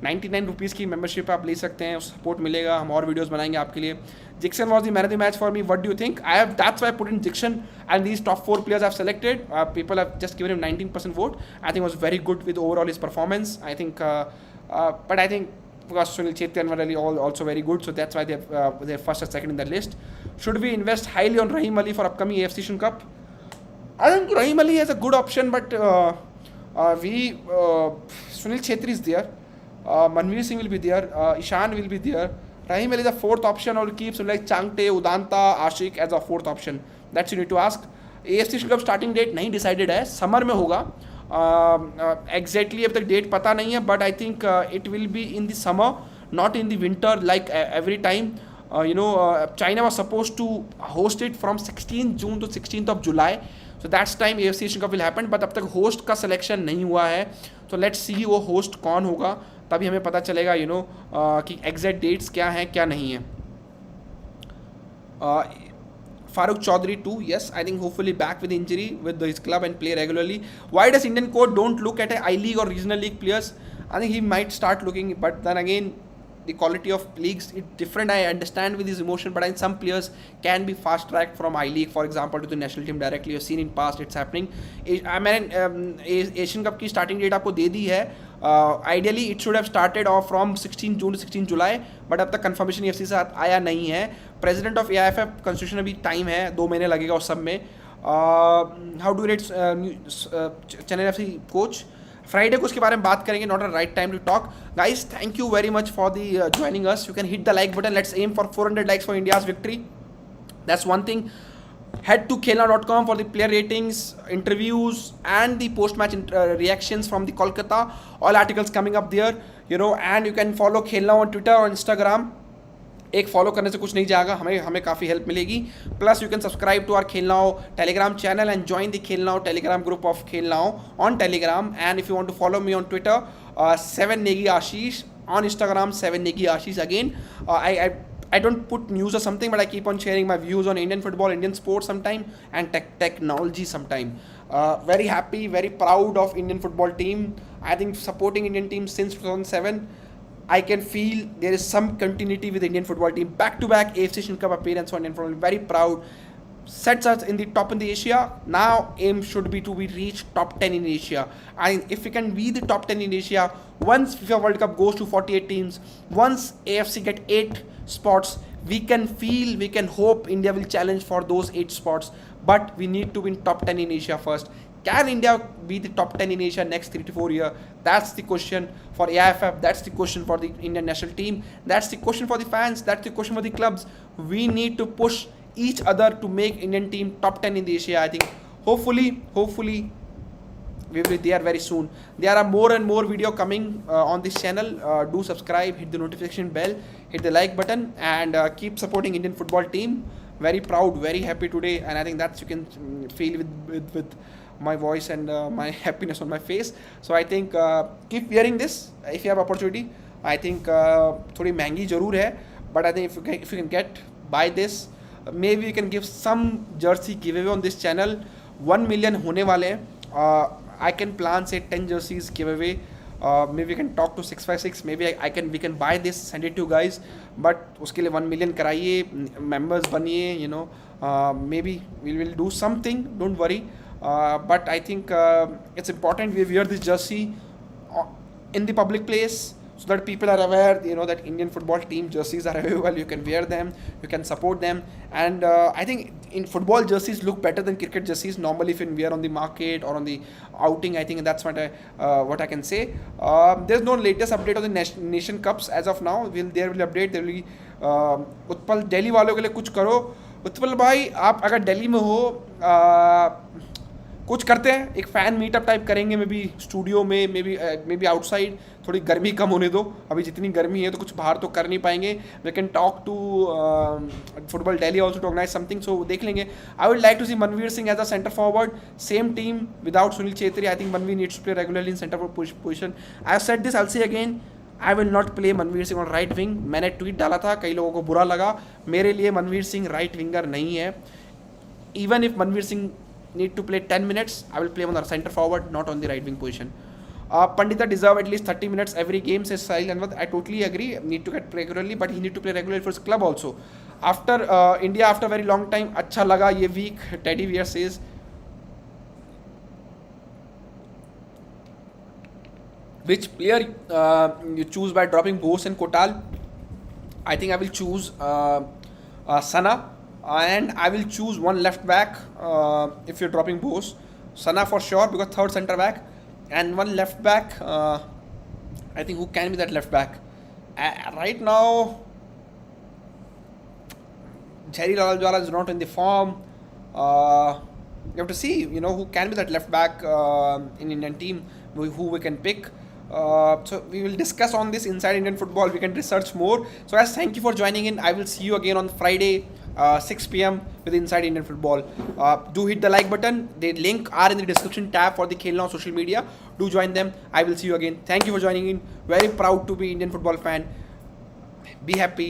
99 रुपीज़ की मेंबरशिप आप ले सकते हैं. सपोर्ट मिलेगा. हम और वीडियोस बनाएंगे आपके लिए. Dixon was the man of the match for me. What do you think? That's why I put in Dixon and these top 4 players I've selected. People have just given him 19% vote. I think it was very good with overall his performance. I think, but I think. Because Sunil Chhetri and Anwar Ali also very good, so that's why they're first or second in the list. Should we invest highly on Rahim Ali for upcoming AFC Asian Cup? I think Rahim Ali is a good option, but Sunil Chhetri is there, Manveer Singh will be there, Ishan will be there. Rahim Ali is the 4th option, or keeps like Changte, Udanta, Ashik as a 4th option. That's you need to ask. AFC Asian Cup starting date नहीं decided है, summer में होगा. Exactly अब तक date पता नहीं है, but I think it will be in the summer, not in the winter like every time. China was supposed to host it from 16th June to 16th of July, so that's time AFC Asian Cup will happen. but अब तक host का selection नहीं हुआ है, तो let's see वो host कौन होगा, तभी हमें पता चलेगा कि एग्जैक्ट डेट्स क्या हैं क्या नहीं है. Farooq Chaudhary too, yes, I think hopefully back with injury with his club and play regularly. Why does Indian coach don't look at a I-League or regional league players? I think he might start looking, but then again, the quality of leagues is different. I understand with his emotion, but I think some players can be fast tracked from I-League, for example, to the national team directly. You've seen in past it's happening. मैंने Asian cup की starting date आपको दे दी है. Ideally it should have started off from 16 June to 16 July, but अब तक confirmation FC से आया नहीं है. प्रेसिडेंट ऑफ AIFF कंस्टिट्यूशन अभी टाइम है, 2 महीने लगेगा उस सब में. How do rate Chennai FC coach? Friday को उसके बारे में बात करेंगे. Not a right time to talk. Guys, thank you very much for the joining us. You can hit the like button. Let's aim for 400 likes for India's victory. That's one thing. Head to khelna.com for the player ratings, interviews, and the post-match reactions from the Kolkata. All articles coming up there, and you can follow Khelna on Twitter or Instagram. एक follow करने से कुछ नहीं जाएगा, हमें काफ़ी help मिलेगी. Plus you can subscribe to our Khel Now Telegram channel and join the Khel Now Telegram group of Khel Now on Telegram. And if you want to follow me on Twitter, 7 Negi Ashish, on Instagram 7 Negi Ashish again. I don't put news or something, but I keep on sharing my views on Indian football, Indian sports sometime, and technology sometime. Very happy, very proud of Indian football team. I think supporting Indian team since 2007. I can feel there is some continuity with the Indian football team. Back-to-back AFC Asian Cup appearance for Indian football. Very proud. Sets us in the top in the Asia. Now aim should be to reach top 10 in Asia. And if we can be the top 10 in Asia, once FIFA World Cup goes to 48 teams, once AFC get 8 spots, we can hope India will challenge for those 8 spots. But we need to win top 10 in Asia first. Can India be the top 10 in Asia next 3 to 4 years? That's the question for AIFF. That's the question for the Indian national team. That's the question for the fans. That's the question for the clubs. We need to push each other to make Indian team top 10 in the Asia. I think hopefully we will be there very soon. There are more and more video coming on this channel. Do subscribe, hit the notification bell, hit the like button, and keep supporting Indian football team. Very proud, very happy today, and I think that's you can feel with my voice and my happiness on my face. So I think keep wearing this if you have opportunity. I think थोड़ी महंगी जरूर है, but I think if you can get buy this, maybe you can give some jersey giveaway on this channel. 1 million होने वाले हैं. I can plan say 10 jerseys giveaway. Maybe we can talk to 656. Maybe we can buy this, send it to you guys. But उसके लिए 1 million कराइए, members बनिए, maybe we will do something. Don't worry. But I think it's important we wear this jersey in the public place so that people are aware, that Indian football team jerseys are available. You can wear them, you can support them, and I think in football jerseys look better than cricket jerseys normally if we are on the market or on the outing. I think that's what I can say. There's no latest update on the nation cups as of now. There will update. There will be Utpal Delhi वालों के लिए कुछ करो. उत्पल भाई, आप अगर दिल्ली में हो, कुछ करते हैं, एक फ़ैन मीटअप टाइप करेंगे, मे बी स्टूडियो में, मे बी आउटसाइड. थोड़ी गर्मी कम होने दो, अभी जितनी गर्मी है तो कुछ बाहर तो कर नहीं पाएंगे. We can talk to football Delhi also to organise something, so देख लेंगे. I would like to see Manveer Singh as a centre forward, same team without Sunil Chhetri. I think Manveer needs to play regularly in centre forward position. I have said this, I will say again, I will not play Manveer Singh on right wing. मैंने tweet डाला था, कई लोगों को बुरा लगा. मेरे लिए मनवीर सिंह राइट विंगर नहीं है. Even if Manveer Singh need to play 10 minutes, I will play him on the center forward, not on the right wing position. Pandita deserve at least 30 minutes every game, says Sahil Anwar. I totally agree, need to get regularly, but he need to play regularly for his club also. After India, after very long time, अच्छा लगा ये week, Teddy Weir says. Which player you choose by dropping Bose and Kotal? I think I will choose Sana. And I will choose one left back if you're dropping Bose. Sana for sure, because third centre back. And one left back, I think who can be that left back? Right now, Jerry Lalwala is not in the form. You have to see, who can be that left back in Indian team, who we can pick. So we will discuss on this inside Indian football. We can research more. So guys, thank you for joining in. I will see you again on Friday, 6 p.m. with Inside Indian Football. Do hit the like button. The link are in the description tab for the Khelna on social media. Do join them. I will see you again. Thank you for joining in. Very proud to be Indian football fan. Be happy.